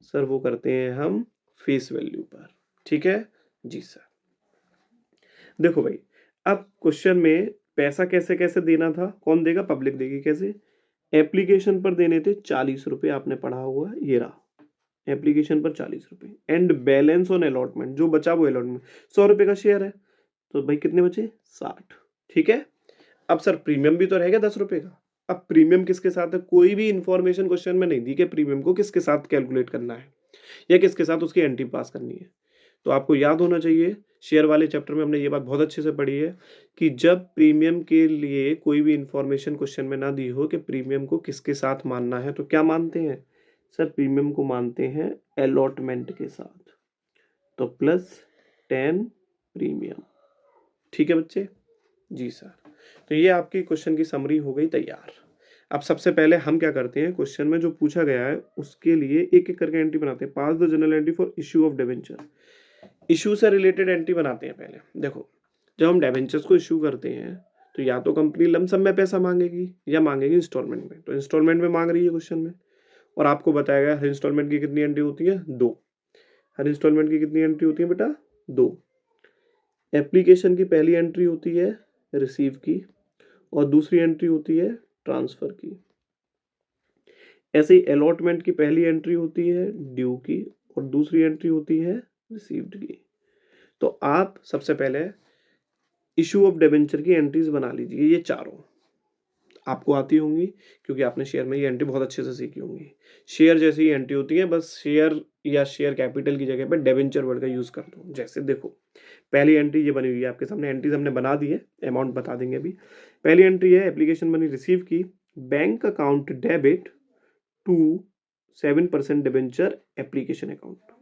सर, वो करते हैं हम फेस वैल्यू पर। ठीक है जी सर। देखो भाई, अब क्वेश्चन में पैसा कैसे कैसे देना था, कौन देगा, पब्लिक देगी। कैसे, एप्लीकेशन पर देने थे 40 रुपए, आपने पढ़ा हुआ ये रहा, एप्लीकेशन पर 40 रुपए, एंड बैलेंस ऑन अलॉटमेंट, जो बचा वो अलॉटमेंट 100 रुपए का शेयर है, तो भाई कितने बचे 60। ठीक है। अब सर प्रीमियम भी तो रहेगा 10 रुपए का। अब प्रीमियम किसके साथ है, कोई भी इंफॉर्मेशन क्वेश्चन में नहीं दी कि प्रीमियम को किसके साथ कैलकुलेट करना है या किसके साथ उसकी एंट्री पास करनी है। तो आपको याद होना चाहिए, शेयर वाले चैप्टर में हमने ये बात बहुत अच्छे से पढ़ी है कि जब प्रीमियम के लिए कोई भी इंफॉर्मेशन क्वेश्चन में ना दी हो कि प्रीमियम को किसके साथ मानना है, तो क्या मानते हैं सर, प्रीमियम को मानते हैं अलॉटमेंट के साथ। तो +10 प्रीमियम। ठीक है बच्चे जी सर। तो ये आपकी क्वेश्चन की समरी हो गई तैयार। अब सबसे पहले हम क्या करते हैं, क्वेश्चन में जो पूछा गया है उसके लिए एक एक करके एंट्री बनाते हैं। Pass the general entry for issue of debenture. Issue से रिलेटेड एंट्री बनाते हैं पहले। देखो, जब हम डिबेंचर्स को इशू करते हैं तो या तो कंपनी लमसम में पैसा मांगेगी या मांगेगी इंस्टॉलमेंट में। तो इंस्टॉलमेंट में मांग रही है क्वेश्चन में, और आपको बताया गया हर इंस्टॉलमेंट की कितनी एंट्री होती है, 2। हर इंस्टॉलमेंट की कितनी एंट्री होती है बेटा, 2। एप्लीकेशन की पहली एंट्री होती है रिसीव की, और दूसरी एंट्री होती है ट्रांसफर की। ऐसे ही अलॉटमेंट की पहली एंट्री होती है ड्यू की, और दूसरी एंट्री होती है रिसीव्ड की। तो आप सबसे पहले इशू ऑफ डिबेंचर की एंट्रीज बना लीजिए, ये चारों आपको आती होंगी क्योंकि आपने शेयर में ये एंट्री बहुत अच्छे से सीखी होंगी। शेयर जैसी ही एंट्री होती है, बस शेयर या शेयर कैपिटल की जगह पे डिबेंचर वर्ड का यूज कर दो। जैसे देखो, पहली एंट्री ये बनी हुई है आपके सामने, एंट्रीज हमने बना दी है, अमाउंट बता देंगे अभी। पहली एंट्री है एप्लीकेशन मनी रिसीव की, bank account debit to 7% debenture application account.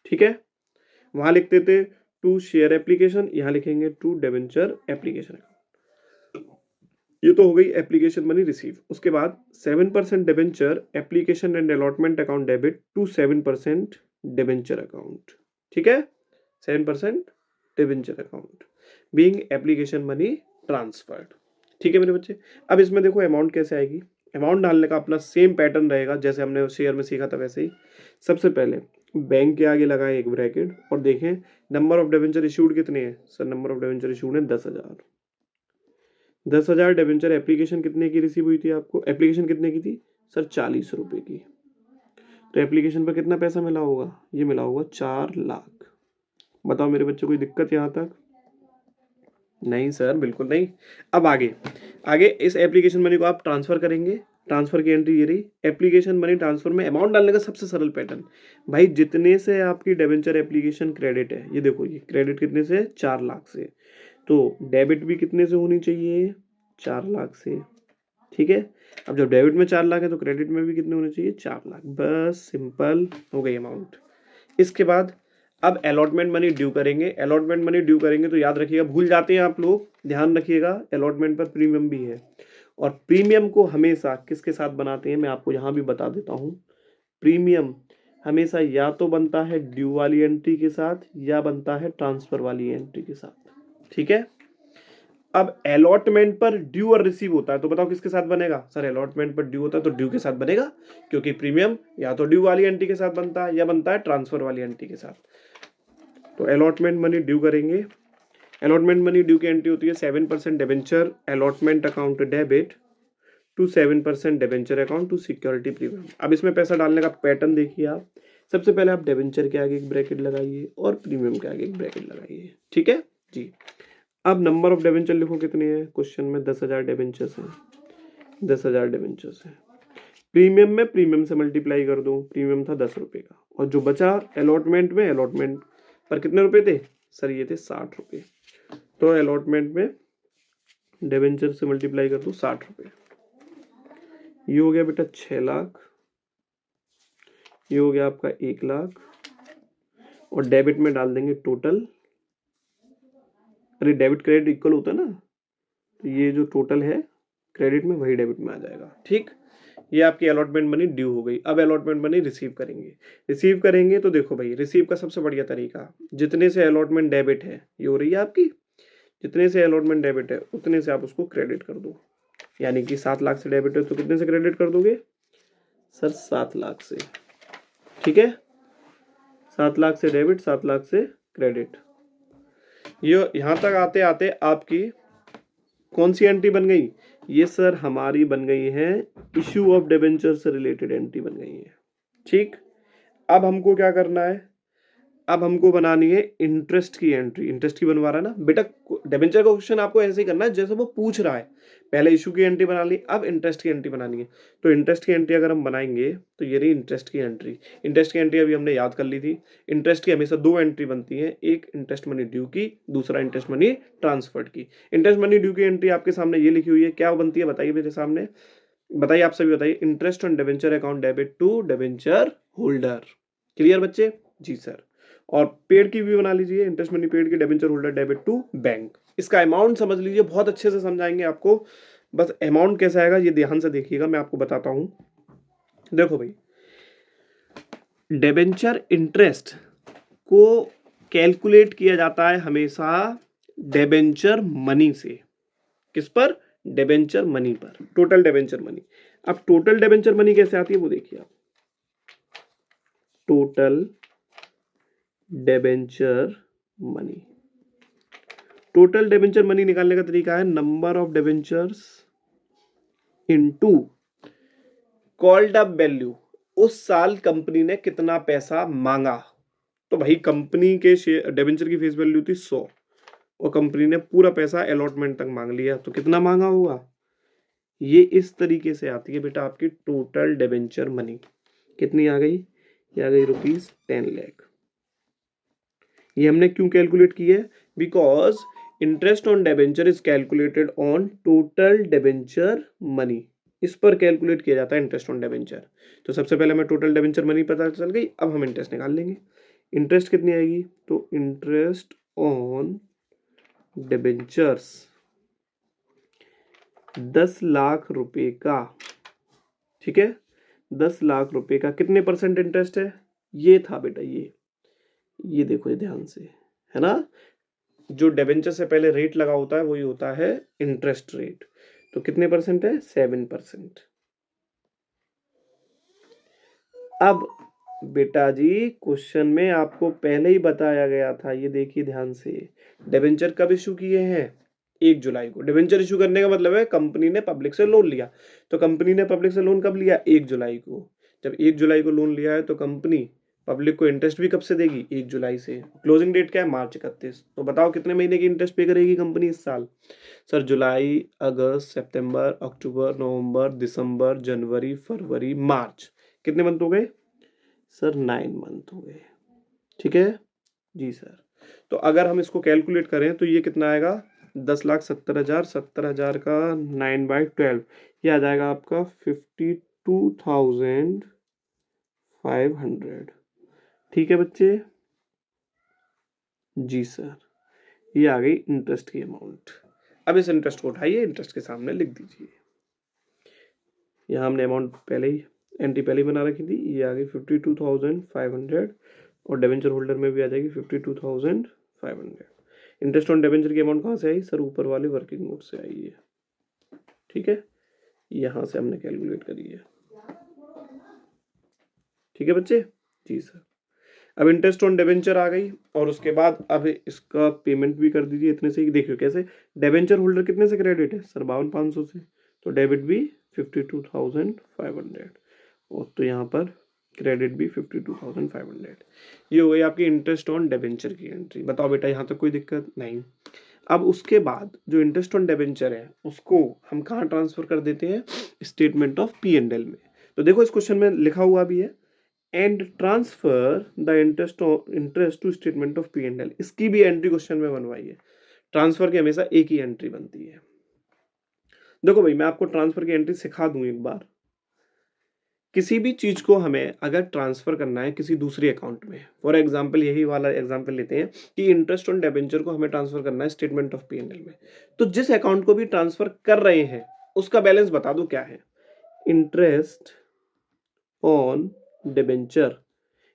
ठीक है, वहां लिखते थे टू शेयर एप्लीकेशन, यहां लिखेंगे टू डिबेंचर एप्लीकेशन अकाउंट। ये तो हो गई एप्लीकेशन मनी रिसीव। उसके बाद 7% debenture application and allotment account debit to 7% debenture account. ठीक है, 7% debenture account being application money transferred. ठीक है मेरे बच्चे। अब इसमें देखो अमाउंट कैसे आएगी, अमाउंट डालने का अपना सेम पैटर्न रहेगा जैसे हमने शेयर में सीखा था वैसे ही। सबसे पहले बैंक के आगे लगाए एक ब्रैकेट, और देखें नंबर ऑफ डिबेंचर इशूड कितने हैं sir, number of debenture issued है 10,000। 10,000 डिबेंचर एप्लीकेशन कितने की रिसीव हुई थी आपको, एप्लीकेशन कितने की थी सर, 40 रुपए की। तो एप्लीकेशन पर कितना पैसा मिला होगा, ये मिला होगा 4 लाख। बताओ मेरे बच्चे, कोई दिक्कत यहाँ तक? नहीं सर, बिल्कुल नहीं। अब आगे आगे इस एप्लीकेशन मनी को आप ट्रांसफर करेंगे, ट्रांसफर की एंट्री ये रही। एप्लीकेशन मनी ट्रांसफर में अमाउंट डालने का सबसे सरल पैटर्न, भाई जितने से आपकी डिबेंचर एप्लीकेशन क्रेडिट है, ये देखो ये क्रेडिट कितने से, 4 लाख से, तो डेबिट भी कितने से होनी चाहिए, 4 लाख से। ठीक है, अब जब डेबिट में 4 लाख है तो क्रेडिट में भी कितने होने चाहिए, 4 लाख। बस सिंपल हो गई अमाउंट। इसके बाद अब अलॉटमेंट मनी ड्यू करेंगे। अलॉटमेंट मनी ड्यू करेंगे तो याद रखिएगा, भूल जाते हैं आप लोग, ध्यान रखिएगा अलॉटमेंट पर प्रीमियम भी है। और प्रीमियम को हमेशा किसके साथ बनाते हैं, मैं आपको यहाँ भी बता देता हूँ। प्रीमियम हमेशा या तो बनता है ड्यू वाली एंट्री के साथ या बनता है ट्रांसफर वाली एंट्री के साथ। ठीक है। अब अलॉटमेंट पर ड्यू और रिसीव होता है, तो बताओ किसके साथ बनेगा। सर अलॉटमेंट पर ड्यू होता है तो ड्यू के साथ बनेगा, क्योंकि प्रीमियम या तो ड्यू वाली एंट्री के साथ बनता है या बनता है ट्रांसफर वाली एंट्री के साथ। तो अलॉटमेंट मनी ड्यू करेंगे। अलॉटमेंट मनी ड्यू की एंट्री होती है 7% debenture allotment account debit to 7% debenture account to security premium. अब इसमें पैसा डालने का पैटर्न देखिए आप। सबसे पहले आप डिबेंचर के आगे एक ब्रैकेट लगाइए और प्रीमियम के आगे एक ब्रैकेट लगाइए। ठीक है जी। अब नंबर ऑफ डिबेंचर लिखो कितने हैं, क्वेश्चन में 10,000 डिबेंचर्स हैं, 10,000 डिबेंचर्स हैं। प्रीमियम में प्रीमियम से मल्टीप्लाई कर दो, प्रीमियम था 10 रुपए का, और जो बचा अलॉटमेंट में, अलॉटमेंट पर कितने रुपए थे सर, ये थे 60 रुपए। तो अलॉटमेंट में डिबेंचर से मल्टीप्लाई कर दो 60 रुपए, ये हो गया बेटा 6 लाख, ये हो गया आपका 1 लाख, और डेबिट में डाल देंगे टोटल। अरे डेबिट क्रेडिट इक्वल होता है ना, तो ये जो टोटल है क्रेडिट में वही डेबिट में आ जाएगा। ठीक, ये आपकी अलॉटमेंट मनी ड्यू हो गई। अब अलॉटमेंट मनी रिसीव करेंगे। रिसीव करेंगे तो देखो भाई, रिसीव का सबसे बढ़िया तरीका, जितने से अलॉटमेंट डेबिट है ये हो रही है आपकी, जितने से अलॉटमेंट डेबिट है उतने से आप उसको क्रेडिट कर दो। यानी कि 7 लाख से डेबिट है तो कितने से क्रेडिट कर दोगे सर, 7 लाख से। ठीक है, 7 लाख से डेबिट, 7 लाख से क्रेडिट। ये यहां तक आते आते आपकी कौन सी एंट्री बन गई, ये सर हमारी बन गई है इश्यू ऑफ डिबेंचर से रिलेटेड एंट्री बन गई है। ठीक, अब हमको क्या करना है, अब हमको बनानी है इंटरेस्ट की एंट्री। इंटरेस्ट की बनवा रहा है ना बेटा, डिबेंचर का क्वेश्चन आपको ऐसे ही करना है जैसे वो पूछ रहा है। पहले इशू की एंट्री बना ली, अब इंटरेस्ट की एंट्री बनानी है। तो इंटरेस्ट की एंट्री अगर हम बनाएंगे तो ये रही इंटरेस्ट की एंट्री। इंटरेस्ट की एंट्री अभी हमने याद कर ली थी। इंटरेस्ट की हमेशा 2 एंट्री बनती है, एक इंटरेस्ट मनी ड्यू की, दूसरा इंटरेस्ट मनी ट्रांसफर्ड की। इंटरेस्ट मनी ड्यू की एंट्री आपके सामने ये लिखी हुई है, क्या बनती है बताइए मेरे सामने, बताइए आप सभी बताइए। Interest on debenture account debit to debenture holder. Clear बच्चे, जी सर। और पेड की भी बना लीजिए, इंटरेस्ट मनी पेड की debenture holder debit to bank. इसका अमाउंट समझ लीजिए, बहुत अच्छे से समझाएंगे आपको। बस अमाउंट कैसा आएगा ये ध्यान से देखिएगा, मैं आपको बताता हूं। देखो भाई, डिबेंचर इंटरेस्ट को कैलकुलेट किया जाता है हमेशा डिबेंचर मनी से। किस पर, डिबेंचर मनी पर, टोटल डिबेंचर मनी। अब टोटल डिबेंचर मनी कैसे आती है वो देखिए आप। Total debenture money, total debenture money निकालने का तरीका है number of debentures into called up value. उस साल कंपनी ने कितना पैसा मांगा। तो भाई कंपनी के डिबेंचर की फेस वैल्यू थी 100 और कंपनी ने पूरा पैसा अलॉटमेंट तक मांग लिया, तो कितना मांगा होगा। ये इस तरीके से आती है बेटा आपकी टोटल डिबेंचर मनी। कितनी आ गई, ये आ गई ₹10 लाख। ये हमने क्यों कैलकुलेट की है, because interest on debenture is calculated on total debenture money. इस पर कैलकुलेट किया जाता है इंटरेस्ट ऑन डिबेंचर। तो सबसे पहले हमें टोटल डिबेंचर मनी पता चल गई, अब हम इंटरेस्ट निकाल लेंगे। इंटरेस्ट कितनी आएगी, तो इंटरेस्ट ऑन डिबेंचर्स 10 लाख रुपए का। ठीक है, 10 लाख रुपए का कितने % इंटरेस्ट है, ये था बेटा, ये देखो ये ध्यान से, है ना। जो डिबेंचर से पहले रेट लगा होता है वही होता है इंटरेस्ट रेट। तो कितने % है, 7%। अब बेटा जी क्वेश्चन में आपको पहले ही बताया गया था, ये देखिए ध्यान से, डिबेंचर कब इशू किए हैं, 1 जुलाई को। डिबेंचर इशू करने का मतलब है कंपनी ने पब्लिक से लोन लिया। तो कंपनी ने पब्लिक से लोन कब लिया, 1 जुलाई को। जब 1 जुलाई को लोन लिया है तो कंपनी पब्लिक को इंटरेस्ट भी कब से देगी, 1 जुलाई से। क्लोजिंग डेट क्या है, मार्च 31। तो बताओ कितने महीने की इंटरेस्ट पे करेगी कंपनी इस साल। सर जुलाई, अगस्त, सितंबर, अक्टूबर, नवंबर, दिसंबर, जनवरी, फरवरी, मार्च। कितने मंथ हो गए सर, 9 मंथ हो गए। ठीक है जी सर। तो अगर हम इसको कैलकुलेट करें तो ये कितना आएगा, 10,70,000, 70,000 का 9/12 ये आ जाएगा आपका 52,500। ठीक है बच्चे? जी सर, ये आ गई इंटरेस्ट की अमाउंट। अब इस इंटरेस्ट को उठाइए, इंटरेस्ट के सामने लिख दीजिए। यहाँ हमने अमाउंट पहले ही एंट्री पहले ही बना रखी थी, ये आ गई 52,500 और डिबेंचर होल्डर में भी आ जाएगी 52,500। इंटरेस्ट ऑन डिबेंचर की अमाउंट कहाँ से आई सर? ऊपर वाले वर्किंग नोट से आई है। ठीक है, यहाँ से हमने कैलकुलेट करी है। ठीक है बच्चे? जी सर। अब इंटरेस्ट ऑन डिबेंचर आ गई और उसके बाद अब इसका पेमेंट भी कर दीजिए इतने से ही। देखिए कैसे, डिबेंचर होल्डर कितने से क्रेडिट है सर? 52,500 से, तो डेबिट भी 52,500 और तो यहाँ पर क्रेडिट भी 52,500। ये हो गई आपकी इंटरेस्ट ऑन डिबेंचर की एंट्री। बताओ बेटा, यहाँ तक कोई दिक्कत नहीं? अब उसके बाद जो इंटरेस्ट ऑन डिबेंचर है उसको हम कहाँ ट्रांसफर कर देते हैं? स्टेटमेंट ऑफ P&L में। तो देखो इस क्वेश्चन में लिखा हुआ भी है, and transfer the interest to statement of P&L। इसकी भी एंट्री क्वेश्चन में बनवाई है। ट्रांसफर की हमेशा एक ही एंट्री बनती है। देखो भाई, मैं आपको ट्रांसफर की एंट्री सिखा दूं एक बार। किसी भी चीज को हमें अगर ट्रांसफर करना है किसी दूसरे अकाउंट में, फॉर एग्जांपल यही वाला एग्जांपल लेते हैं कि इंटरेस्ट ऑन डिबेंचर को हमें ट्रांसफर करना है स्टेटमेंट ऑफ P&L में, तो जिस अकाउंट को भी ट्रांसफर कर रहे हैं उसका बैलेंस बता दो क्या है? Interest on debenture.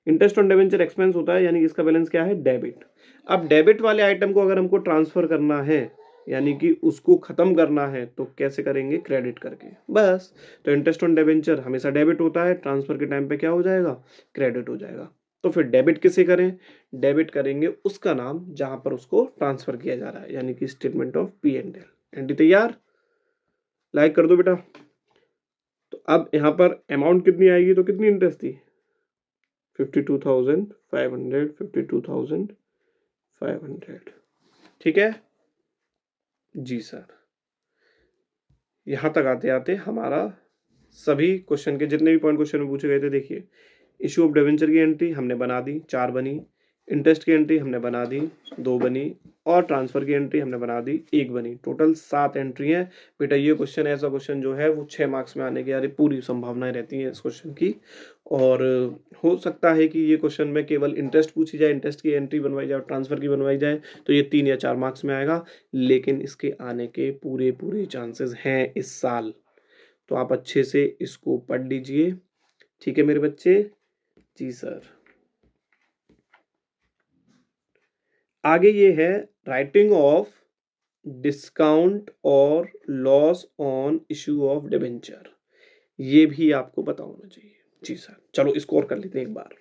Interest on debenture expense होता है, यानी कि इसका बैलेंस क्या है? डेबिट। अब डेबिट वाले आइटम को अगर हमको ट्रांसफर करना है, यानी कि उसको खत्म करना है, तो कैसे करेंगे? क्रेडिट करके, बस। तो इंटरेस्ट ऑन डिबेंचर हमेशा डेबिट होता है, ट्रांसफर के टाइम पे क्या हो जाएगा? क्रेडिट हो जाएगा। तो फिर डेबिट किसे करें? डेबिट करेंगे उसका नाम जहां पर उसको ट्रांसफर किया जा रहा है, यानी कि स्टेटमेंट ऑफ P&L। एंट्री तैयार? लाइक कर दो बेटा। तो अब यहाँ पर अमाउंट कितनी आएगी? तो कितनी इंटरेस्ट थी? 52,500, 52,500। ठीक है जी सर। यहां तक आते आते हमारा सभी क्वेश्चन के जितने भी पॉइंट क्वेश्चन में पूछे गए थे, देखिए इशू ऑफ डिबेंचर की एंट्री हमने बना दी, 4 बनी। इंटरेस्ट की एंट्री हमने बना दी, 2 बनी। और ट्रांसफर की एंट्री हमने बना दी, 1 बनी। टोटल 7 एंट्री है बेटा। ये क्वेश्चन ऐसा क्वेश्चन जो है वो 6 मार्क्स में आने की यार पूरी संभावनाएं रहती हैं इस क्वेश्चन की। और हो सकता है कि ये क्वेश्चन में केवल इंटरेस्ट पूछी जाए, इंटरेस्ट की एंट्री बनवाई जाए और ट्रांसफर की बनवाई जाए, तो ये 3 या 4 मार्क्स में आएगा। लेकिन इसके आने के पूरे पूरे चांसेस हैं इस साल। तो आप अच्छे से इसको पढ़ लीजिए। ठीक है मेरे बच्चे? जी सर। आगे ये है राइटिंग ऑफ डिस्काउंट और loss on issue of debenture. ये भी आपको पता होना चाहिए। जी सर। चलो इसको और कर लेते हैं एक बार।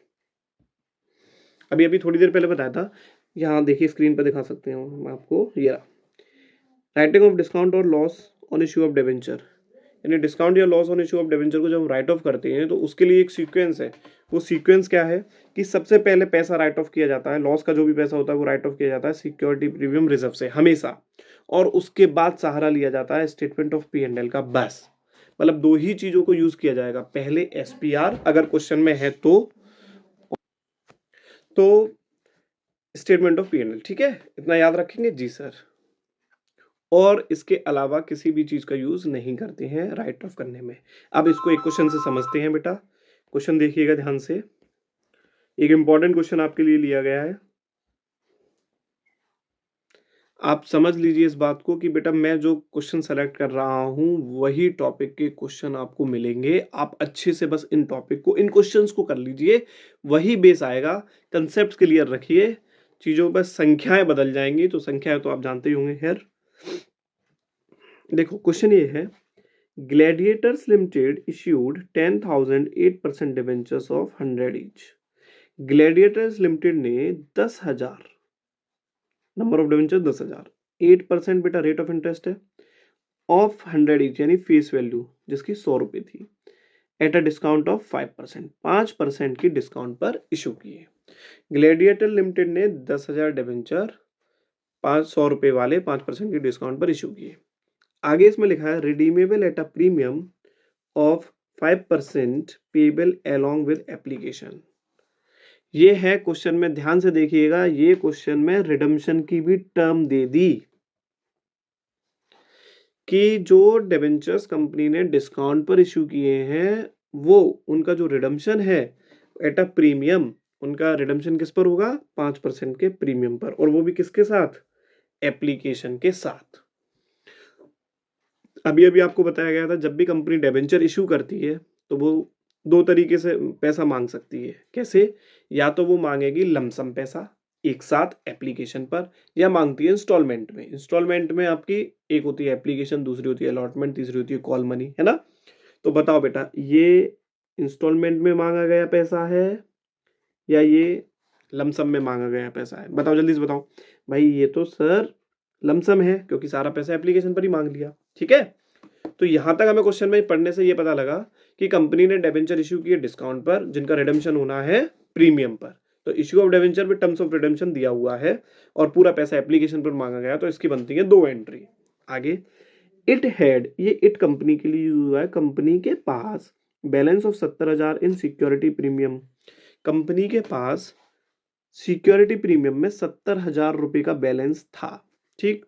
अभी अभी थोड़ी देर पहले बताया था, यहाँ देखिए स्क्रीन पर दिखा सकते हो हम आपको। ये राइटिंग ऑफ डिस्काउंट और loss on issue of debenture, यानी डिस्काउंट या loss on issue of debenture को जब हम राइट ऑफ करते हैं तो उसके लिए एक सीक्वेंस है। वो सीक्वेंस क्या है कि सबसे पहले पैसा राइट ऑफ किया जाता है, लॉस का जो भी पैसा होता है वो राइट ऑफ किया जाता है सिक्योरिटी प्रीमियम रिजर्व से हमेशा, और उसके बाद सहारा लिया जाता है स्टेटमेंट ऑफ P&L का। बस, मतलब 2 ही चीजों को यूज किया जाएगा, पहले SPR अगर क्वेश्चन में है तो स्टेटमेंट ऑफ P&L। ठीक है, इतना याद रखेंगे? जी सर। और इसके अलावा किसी भी चीज का यूज नहीं करते हैं राइट ऑफ करने में। अब इसको एक क्वेश्चन से समझते हैं बेटा। क्वेश्चन देखिएगा ध्यान से, एक इंपॉर्टेंट क्वेश्चन आपके लिए लिया गया है। आप समझ लीजिए इस बात को कि बेटा मैं जो क्वेश्चन सेलेक्ट कर रहा हूं वही टॉपिक के क्वेश्चन आपको मिलेंगे। आप अच्छे से बस इन टॉपिक को, इन क्वेश्चंस को कर लीजिए, वही बेस आएगा। कंसेप्ट क्लियर रखिए, चीजों पर संख्याएं बदल जाएंगी, तो संख्याएं तो आप जानते ही होंगे। खैर देखो क्वेश्चन ये है, Gladiators limited issued 10,000 8% debentures of 100 each. Gladiators limited ने 10,000 नंबर ऑफ डिबेंचर 10,000, 8% बेटा रेट ऑफ इंटरेस्ट है, ऑफ 100 ईच यानी फेस वैल्यू जिसकी 100 रुपए थी, एट अ डिस्काउंट ऑफ 5%, 5% की डिस्काउंट पर इशू किए। ग्लैडिएटर लिमिटेड ने 10,000 डिबेंचर 500 रुपए वाले 5% की डिस्काउंट पर इशू किए। आगे इसमें लिखा है redeemable at a premium of 5% payable along with application. ये है क्वेश्चन में, ध्यान से देखिएगा, ये क्वेश्चन में रिडम्पशन की भी टर्म दे दी। कि जो डिबेंचर्स कंपनी ने डिस्काउंट पर इश्यू किए हैं, वो उनका जो रिडम्पशन है एट अ प्रीमियम, उनका रिडम्पशन किस पर होगा? 5% के प्रीमियम पर, और वो भी किसके साथ? एप्लीकेशन के साथ। अभी-अभी आपको बताया गया था, जब भी कंपनी डिबेंचर इश्यू करती है, तो वो 2 तरीके से पैसा माँग सकती है। कैसे? या तो वो माँगेगी लमसम पैसा एक साथ एप्लीकेशन पर, या माँगती है इंस्टॉलमेंट में। इंस्टॉलमेंट में आपकी एक होती है एप्लीकेशन, दूसरी होती है अलॉटमेंट, तीसरी होती है कॉल मनी, है ना? तो बताओ बेटा, ये इंस्टॉलमेंट में माँगा गया पैसा है या ये लमसम में माँगा गया पैसा है? बताओ, जल्दी से बताओ। भाई ये तो सर लमसम है, क्योंकि सारा पैसा एप्लीकेशन पर ही माँग लिया। ठीक है? तो यहाँ तक हमें क्वेश्चन में पढ़ने से ये पता लगा कि कंपनी ने डिबेंचर इश्यू किए डिस्काउंट पर, जिनका रिडेम्पशन होना है प्रीमियम पर। तो issue of debenture with terms of redemption दिया हुआ है और पूरा पैसा एप्लीकेशन पर मांगा गया, तो इसकी बनती है 2 एंट्री। आगे, इट हैड, ये इट कंपनी के लिए यूज हुआ है। कंपनी के पास balance of 70,000 in security premium. Company के पास सिक्योरिटी प्रीमियम में 70,000 रुपए का बैलेंस था। ठीक।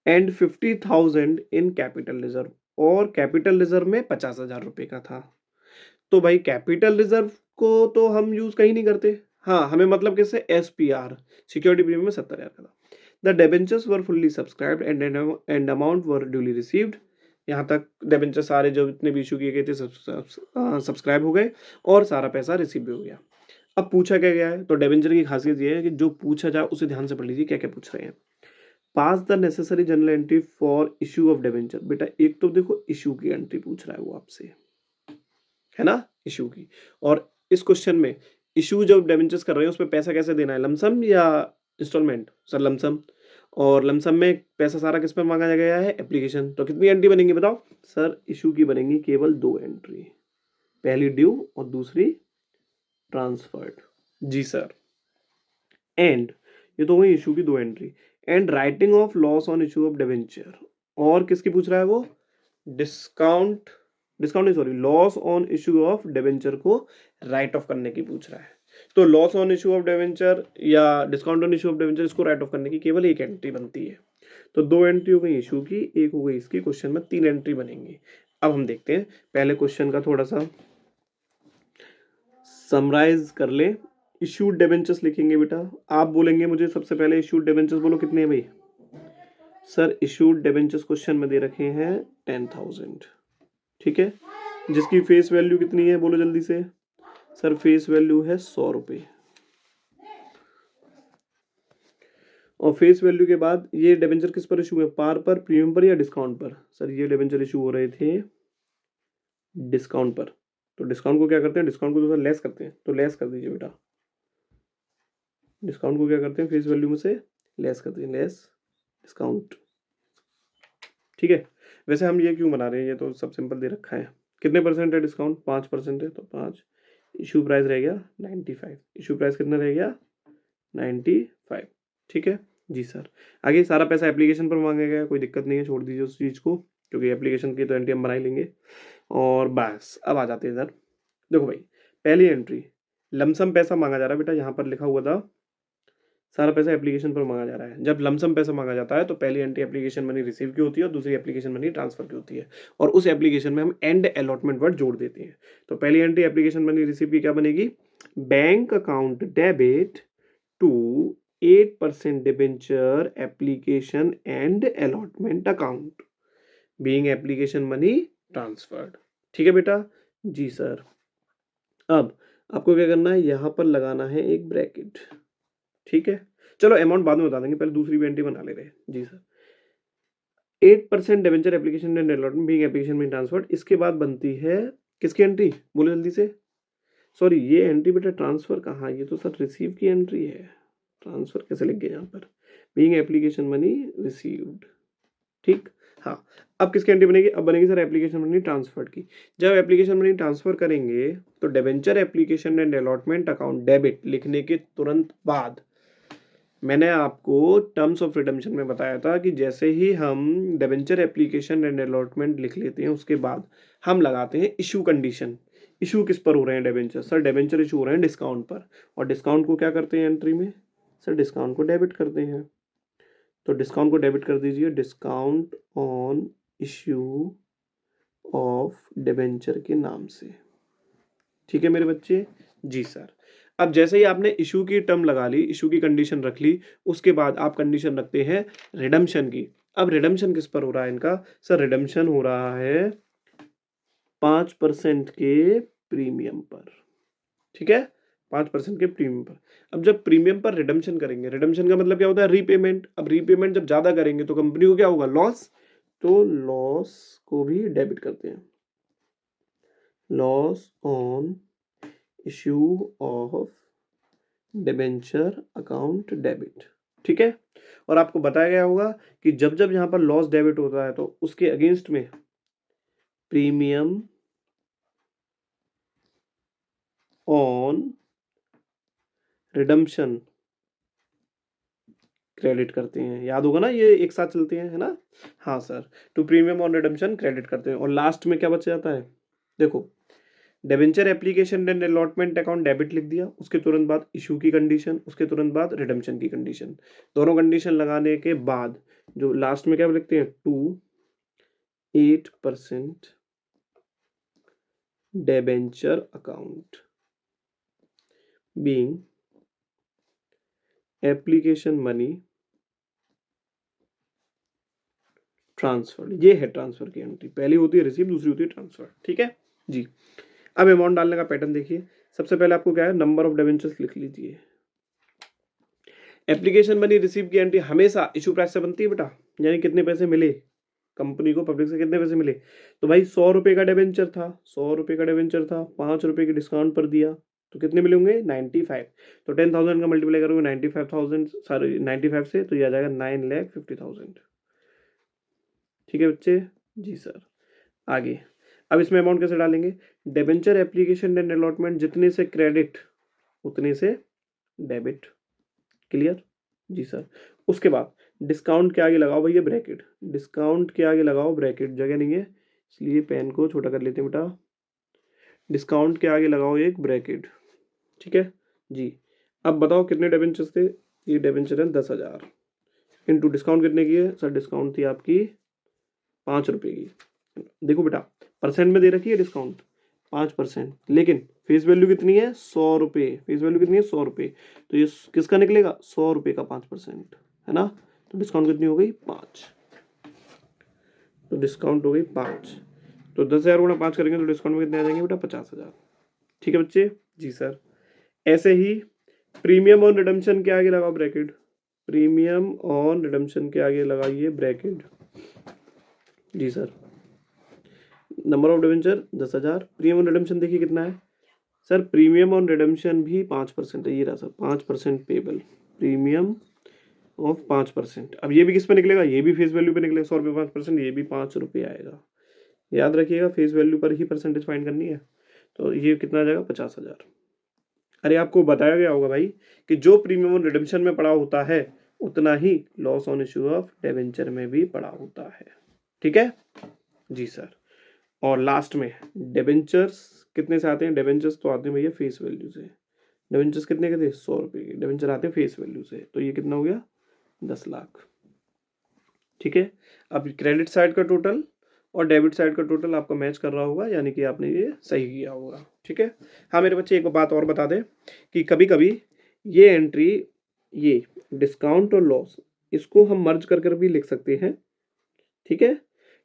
एंड 50,000 इन कैपिटल रिजर्व, और कैपिटल रिजर्व में 50,000 रुपए का था। तो भाई कैपिटल रिजर्व को तो हम यूज कहीं नहीं करते। हाँ, हमें मतलब किससे? एसपीआर, सिक्योरिटी प्रीमियम में 70,000 का था। The debentures were fully subscribed and amount were duly received. यहाँ तक डिबेंचर सारे जो इतने भी इशू किए गए थे सब्सक्राइब हो गए और सारा पैसा रिसीव भी हो गया। अब पूछा क्या गया है? तो डिबेंचर की खासियत ये है कि जो पूछा जाए उसे ध्यान से पढ़ लीजिए क्या क्या पूछ रहे हैं। Pass the necessary general entry for issue of debenture. बेटा एक तो देखो इश्यू की एंट्री पूछ रहा है वो आपसे, है ना? इश्यू की। और इस क्वेश्चन में इश्यू जब डिबेंचर्स कर रहे हैं उसमें पैसा कैसे देना है? लमसम या इंस्टॉलमेंट? Sir lump sum. और लमसम में पैसा सारा किस पर मांगा गया है? एप्लीकेशन। तो कितनी एंट्री बनेंगी बताओ? सर इश्यू की बनेंगी केवल 2 एंट्री, पहली ड्यू और दूसरी ट्रांसफर्ड। Ji sir. एंड, ये तो हुई इशू की 2 entry. And writing off loss on issue of debenture, और किसकी पूछ रहा है वो? डिस्काउंट नहीं, sorry, loss on issue of debenture को राइट ऑफ करने की पूछ रहा है। तो loss on issue of debenture या discount on issue of debenture, इसको राइट ऑफ करने की केवल एक एंट्री बनती है। तो 2 एंट्री हो गई इशू की, एक हो गई इसकी। क्वेश्चन में 3 एंट्री बनेंगी। अब हम देखते हैं, पहले क्वेश्चन का थोड़ा सा समराइज कर ले। इशूड डिबेंचर्स लिखेंगे बेटा। आप बोलेंगे मुझे सबसे पहले इशूड डिबेंचर्स बोलो, कितने हैं भाई? सर इशूड डिबेंचर्स क्वेश्चन में दे रखे हैं 10,000। ठीक है, जिसकी फेस वैल्यू कितनी है बोलो जल्दी से? सर फेस वैल्यू है 100 रुपए। और फेस वैल्यू के बाद ये डिबेंचर किस पर इशू है? पार पर, प्रीमियम पर, या डिस्काउंट पर? सर ये डिबेंचर इशू हो रहे थे डिस्काउंट पर। तो डिस्काउंट को क्या करते हैं? डिस्काउंट को तो सर लेस करते हैं, तो लेस कर दीजिए बेटा। डिस्काउंट को क्या करते हैं? फेस वैल्यू में से लेस करते हैं, लेस डिस्काउंट। ठीक है। वैसे हम ये क्यों बना रहे हैं? ये तो सब सिंपल दे रखा है। कितने परसेंट है डिस्काउंट? 5% है, तो 5। इशू प्राइस रह गया 95। इशू प्राइस कितना रह गया? 95। ठीक है जी सर। आगे सारा पैसा एप्लीकेशन पर मांगा गया, कोई दिक्कत नहीं है, छोड़ दीजिए उस चीज़ को, क्योंकि एप्लीकेशन की तो एंट्री हम बना ही लेंगे। और बस अब आ जाते हैं इधर। देखो भाई, पहली एंट्री लमसम पैसा मांगा जा रहा है बेटा, यहाँ पर लिखा हुआ था सारा पैसा एप्लीकेशन पर मांगा जा रहा है। जब लमसम पैसा मांगा जाता है तो पहली एंट्री एप्लीकेशन मनी रिसीव की होती है और दूसरी एप्लीकेशन मनी ट्रांसफर की होती है, और उस एप्लीकेशन में हम एंड अलॉटमेंट वर्ड जोड़ देते हैं। तो पहली एंट्री एप्लीकेशन मनी रिसीव की क्या बनेगी? Bank account debit to 8% debenture application and allotment account being application money transferred. ठीक है बेटा? जी सर। अब आपको क्या करना है? यहाँ पर लगाना है एक ब्रैकेट। ठीक है, चलो अमाउंट बाद में बता देंगे, पहले दूसरी भी एंट्री बना ले रहे हैं। जी sir. 8% debenture application and allotment being application में ट्रांसफर्ड, इसके बाद बनती है किसकी एंट्री? बोलो जल्दी से। सॉरी, ये एंट्री बेटा ट्रांसफर कहाँ? ये तो सर रिसीव की एंट्री है। ट्रांसफर कैसे लिख गए यहाँ पर? Being application money received. ठीक। हाँ, अब किसकी एंट्री बनेगी? अब बनेगी सर एप्लीकेशन मनी ट्रांसफर्ड की। जब एप्लीकेशन मनी ट्रांसफर करेंगे तो debenture application and allotment account debit लिखने के तुरंत बाद मैंने आपको टर्म्स ऑफ रिडेम्पशन में बताया था कि जैसे ही हम डिबेंचर एप्लीकेशन एंड अलॉटमेंट लिख लेते हैं उसके बाद हम लगाते हैं इशू कंडीशन। इशू किस पर हो रहे हैं डिबेंचर? सर डिबेंचर इशू हो रहे हैं डिस्काउंट पर, और डिस्काउंट को क्या करते हैं एंट्री में? सर डिस्काउंट को डेबिट करते हैं। तो डिस्काउंट को डेबिट कर दीजिए, discount on issue of debenture के नाम से। ठीक है मेरे बच्चे? जी सर। अब जैसे ही आपने इशू की टर्म लगा ली, इशू की कंडीशन रख ली, उसके बाद आप कंडीशन रखते हैं रिडम्पशन की। अब रिडम्पशन किस पर हो रहा है इनका? सर रिडम्पशन हो रहा है 5% के प्रीमियम पर। ठीक है, 5% के प्रीमियम पर। अब जब प्रीमियम पर रिडम्पशन करेंगे, रिडम्पशन का मतलब क्या होता है? रीपेमेंट। अब रीपेमेंट जब ज्यादा करेंगे तो कंपनी को क्या होगा? लॉस। तो लॉस को भी डेबिट करते हैं, loss on issue of debenture account debit. ठीक है, और आपको बताया गया होगा कि जब जब यहां पर लॉस डेबिट होता है तो उसके अगेंस्ट में प्रीमियम ऑन रिडम्पशन क्रेडिट करते हैं। याद होगा ना, ये एक साथ चलते हैं, है ना? हाँ sir, to premium on redemption credit करते हैं। और लास्ट में क्या बच जाता है? देखो, debenture application and allotment account debit लिख दिया, उसके तुरंत बाद इशू की कंडीशन, उसके तुरंत बाद रिडम्पशन की कंडीशन। दोनों कंडीशन लगाने के बाद जो लास्ट में क्या लिखते हैं? 8% debenture account being application money transfer. ये है ट्रांसफर की एंट्री। पहली होती है रिसीव, दूसरी होती है ट्रांसफर। ठीक है जी। अब अमाउंट डालने का पैटर्न देखिए। सबसे पहले आपको क्या है? नंबर ऑफ डिबेंचर्स लिख लीजिए। एप्लीकेशन मनी रिसीव की एंट्री हमेशा इशू प्राइस से बनती है बेटा, यानी कितने पैसे मिले कंपनी को, पब्लिक से कितने पैसे मिले। तो भाई 100 रुपए का डिबेंचर था, 100 रुपए का डिबेंचर था, 5 रुपए की डिस्काउंट पर दिया तो कितने मिले होंगे? 95। तो 10,000 का मल्टीप्लाई करोगे 95,000, सॉरी 95 से, तो ये आ जाएगा 9,50,000। ठीक है बच्चे? जी सर। आगे, अब इसमें अमाउंट कैसे डालेंगे? डिबेंचर एप्लीकेशन एंड अलॉटमेंट जितने से क्रेडिट उतने से डेबिट। क्लियर? जी सर। उसके बाद डिस्काउंट के आगे लगाओ भैया ब्रैकेट, डिस्काउंट के आगे लगाओ ब्रैकेट, जगह नहीं है इसलिए पेन को छोटा कर लेते हैं बेटा। डिस्काउंट के आगे लगाओ एक ब्रैकेट। ठीक है जी। अब बताओ कितने डिबेंचर्स थे? ये डिबेंचर है 10,000 इंटू डिस्काउंट कितने की है? सर डिस्काउंट थी आपकी 5 रुपए की। देखो बेटा, परसेंट में दे रखी है डिस्काउंट 5%, लेकिन फेस वैल्यू कितनी है? 100 रुपये। फेस वैल्यू कितनी है? 100 रुपये। तो ये किसका निकलेगा? 100 रुपये का 5%, है ना? तो डिस्काउंट कितनी हो गई? 5। तो डिस्काउंट हो गई 5। तो 10,000 गुणा 5 करेंगे तो डिस्काउंट में कितने आ जाएंगे बेटा? 50,000। ठीक है बच्चे? जी सर। ऐसे ही प्रीमियम ऑन रिडम्पशन के आगे लगाओ ब्रैकेट, प्रीमियम ऑन रिडम्पशन के आगे लगाइए ब्रैकेट। जी sir. Number of debenture 10,000, premium on redemption देखिए कितना है? सर प्रीमियम ऑन रिडम्पशन भी 5% है, ये रहा सर 5% पेबल, प्रीमियम ऑफ 5%। अब ये भी किस पे निकलेगा? ये भी फेस वैल्यू पे निकलेगा। 100 रुपये 5%, ये भी 5 रुपये आएगा। याद रखिएगा फेस वैल्यू पर ही परसेंटेज फाइंड करनी है। तो ये कितना आ जाएगा? 50,000। अरे आपको बताया गया होगा भाई कि जो प्रीमियम ऑन रिडम्पशन में पड़ा होता है उतना ही loss on issue of debenture में भी पड़ा होता है। ठीक है जी सर। और लास्ट में डिबेंचर्स कितने से आते हैं? डिबेंचर्स तो आते हैं भैया फेस वैल्यू से। डिबेंचर्स कितने के थे? 100 रुपये के डिबेंचर आते हैं फेस वैल्यू से। तो ये कितना हो गया? 10 लाख। ठीक है, अब क्रेडिट साइड का टोटल और डेबिट साइड का टोटल आपका मैच कर रहा होगा, यानी कि आपने ये सही किया होगा। ठीक है। हाँ मेरे बच्चे, एक बात और बता दें कि कभी कभी ये एंट्री, ये डिस्काउंट और लॉस, इसको हम मर्ज कर भी लिख सकते हैं। ठीक है,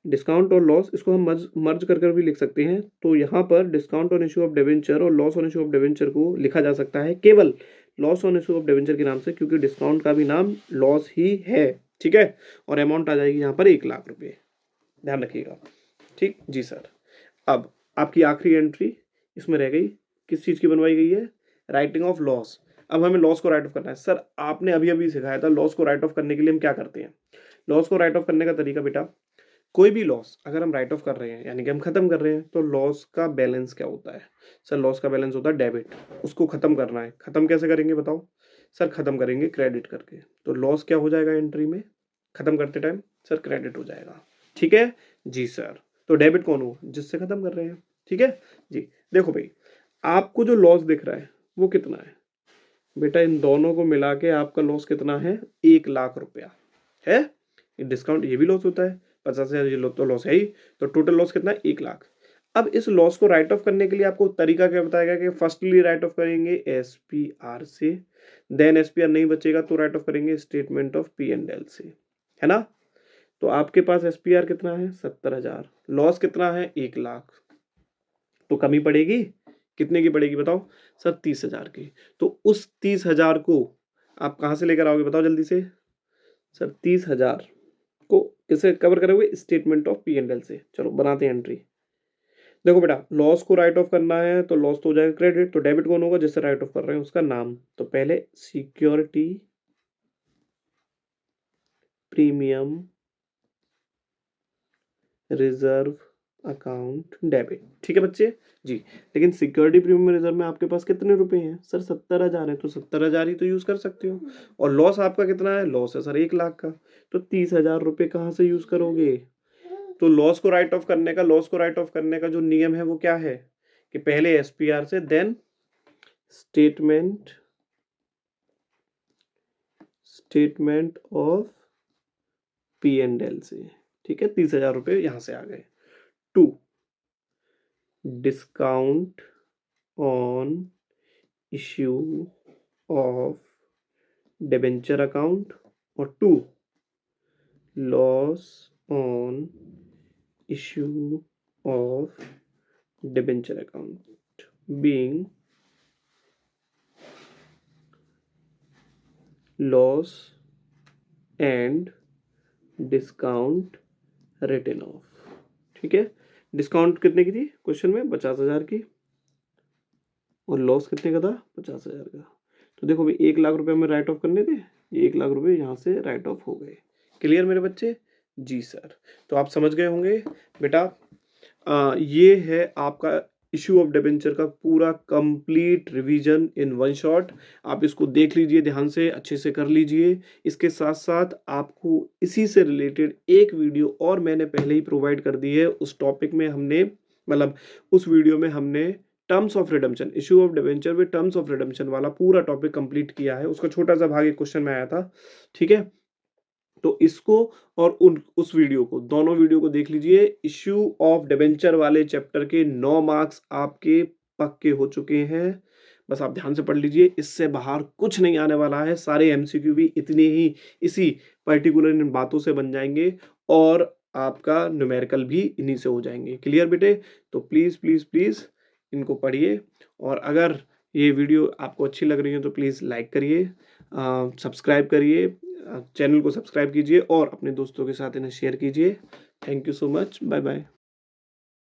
डिस्काउंट और लॉस इसको हम मर्ज कर भी लिख सकते हैं। तो यहाँ पर discount on issue of debenture और loss on issue of debenture को लिखा जा सकता है केवल loss on issue of debenture के नाम से, क्योंकि डिस्काउंट का भी नाम लॉस ही है। ठीक है, और अमाउंट आ जाएगी यहाँ पर 1,00,000 रुपये, ध्यान रखिएगा। ठीक जी सर। अब आपकी आखिरी एंट्री इसमें रह गई, किस चीज़ की बनवाई गई है? Writing off loss. अब हमें लॉस को राइट ऑफ करना है। सर आपने अभी अभी सिखाया था लॉस को राइट ऑफ करने के लिए हम क्या करते हैं। लॉस को राइट ऑफ करने का तरीका बेटा, कोई भी लॉस अगर हम राइट ऑफ कर रहे हैं यानी कि हम खत्म कर रहे हैं, तो लॉस का बैलेंस क्या होता है? सर लॉस का बैलेंस होता है डेबिट, उसको खत्म करना है। खत्म कैसे करेंगे बताओ? सर खत्म करेंगे क्रेडिट करके। तो लॉस क्या हो जाएगा एंट्री में खत्म करते टाइम? सर क्रेडिट हो जाएगा। ठीक है जी सर। तो डेबिट कौन हो? जिससे खत्म कर रहे हैं। ठीक है जी। देखो भाई, आपको जो लॉस दिख रहा है वो कितना है बेटा? इन दोनों को मिला के आपका लॉस कितना है? 1,00,000 रुपया, है, ये डिस्काउंट ये भी लॉस होता है, 50,000 ये तो लॉस है ही। तो टोटल लॉस कितना है, 1 लाख। अब इस लॉस को राइट ऑफ करने के लिए आपको तरीका क्या बताया गया कि फर्स्टली राइट ऑफ करेंगे एसपीआर से, देन एसपीआर नहीं बचेगा तो राइट ऑफ करेंगे statement of P and L से, है ना। तो आपके पास एसपीआर कितना है, 70,000, लॉस कितना है, 1 लाख, तो कमी पड़ेगी, कितने की पड़ेगी बताओ सर, 30,000 की। तो उस 30,000 को आप कहाँ से लेकर आओगे बताओ जल्दी से सर, 30,000 को किसे कवर करोगे, statement of P and L से। चलो बनाते हैं एंट्री। देखो बेटा, लॉस को राइट ऑफ करना है तो लॉस तो हो जाएगा क्रेडिट, तो डेबिट कौन होगा, जिससे राइट ऑफ कर रहे हैं उसका नाम। तो पहले security premium reserve account debit, ठीक है बच्चे जी। लेकिन सिक्योरिटी प्रीमियम रिजर्व में आपके पास कितने रुपए हैं सर, 70,000 है, तो 70,000 ही तो यूज कर सकते हो। और लॉस आपका कितना है, लॉस है सर 1 लाख का, तो 30,000 रुपए कहाँ से यूज करोगे। तो लॉस को राइट ऑफ करने का, लॉस को राइट ऑफ करने का जो नियम है वो क्या है कि पहले एसपीआर से, then statement of P and L से, ठीक है। 30,000 रुपए यहां से आ गए। 2 discount on issue of debenture account, और 2 loss on issue of debenture account being loss and discount written off, ठीक है। डिस्काउंट कितने की थी क्वेश्चन में, 50,000 की, और लॉस कितने का था, 50,000 का। तो देखो भाई 1 लाख रुपए में राइट ऑफ करने थे, ये 1 लाख रुपए यहाँ से राइट ऑफ हो गए। क्लियर मेरे बच्चे जी सर। तो आप समझ गए होंगे बेटा, ये है आपका इशू ऑफ डिबेंचर का पूरा complete revision in one shot. आप इसको देख लीजिए, ध्यान से अच्छे से कर लीजिए। इसके साथ साथ आपको इसी से रिलेटेड एक वीडियो और मैंने पहले ही प्रोवाइड कर दी है। उस टॉपिक में हमने मतलब उस वीडियो में हमने terms of redemption, issue of debenture with terms of redemption वाला पूरा टॉपिक कंप्लीट किया है। उसका छोटा सा भाग एक क्वेश्चन में आया था, ठीक है। तो इसको और उस वीडियो को, दोनों वीडियो को देख लीजिए। इश्यू ऑफ डिबेंचर वाले चैप्टर के 9 मार्क्स आपके पक्के हो चुके हैं। बस आप ध्यान से पढ़ लीजिए, इससे बाहर कुछ नहीं आने वाला है। सारे एमसीक्यू भी इतने ही इसी पर्टिकुलर इन बातों से बन जाएंगे और आपका न्यूमेरिकल भी इन्हीं से हो जाएंगे। क्लियर बेटे, तो प्लीज़ प्लीज़ प्लीज़ इनको पढ़िए। और अगर ये वीडियो आपको अच्छी लग रही है तो प्लीज़ लाइक करिए, सब्सक्राइब करिए, चैनल को सब्सक्राइब कीजिए और अपने दोस्तों के साथ इन्हें शेयर कीजिए। Thank you so much, bye bye.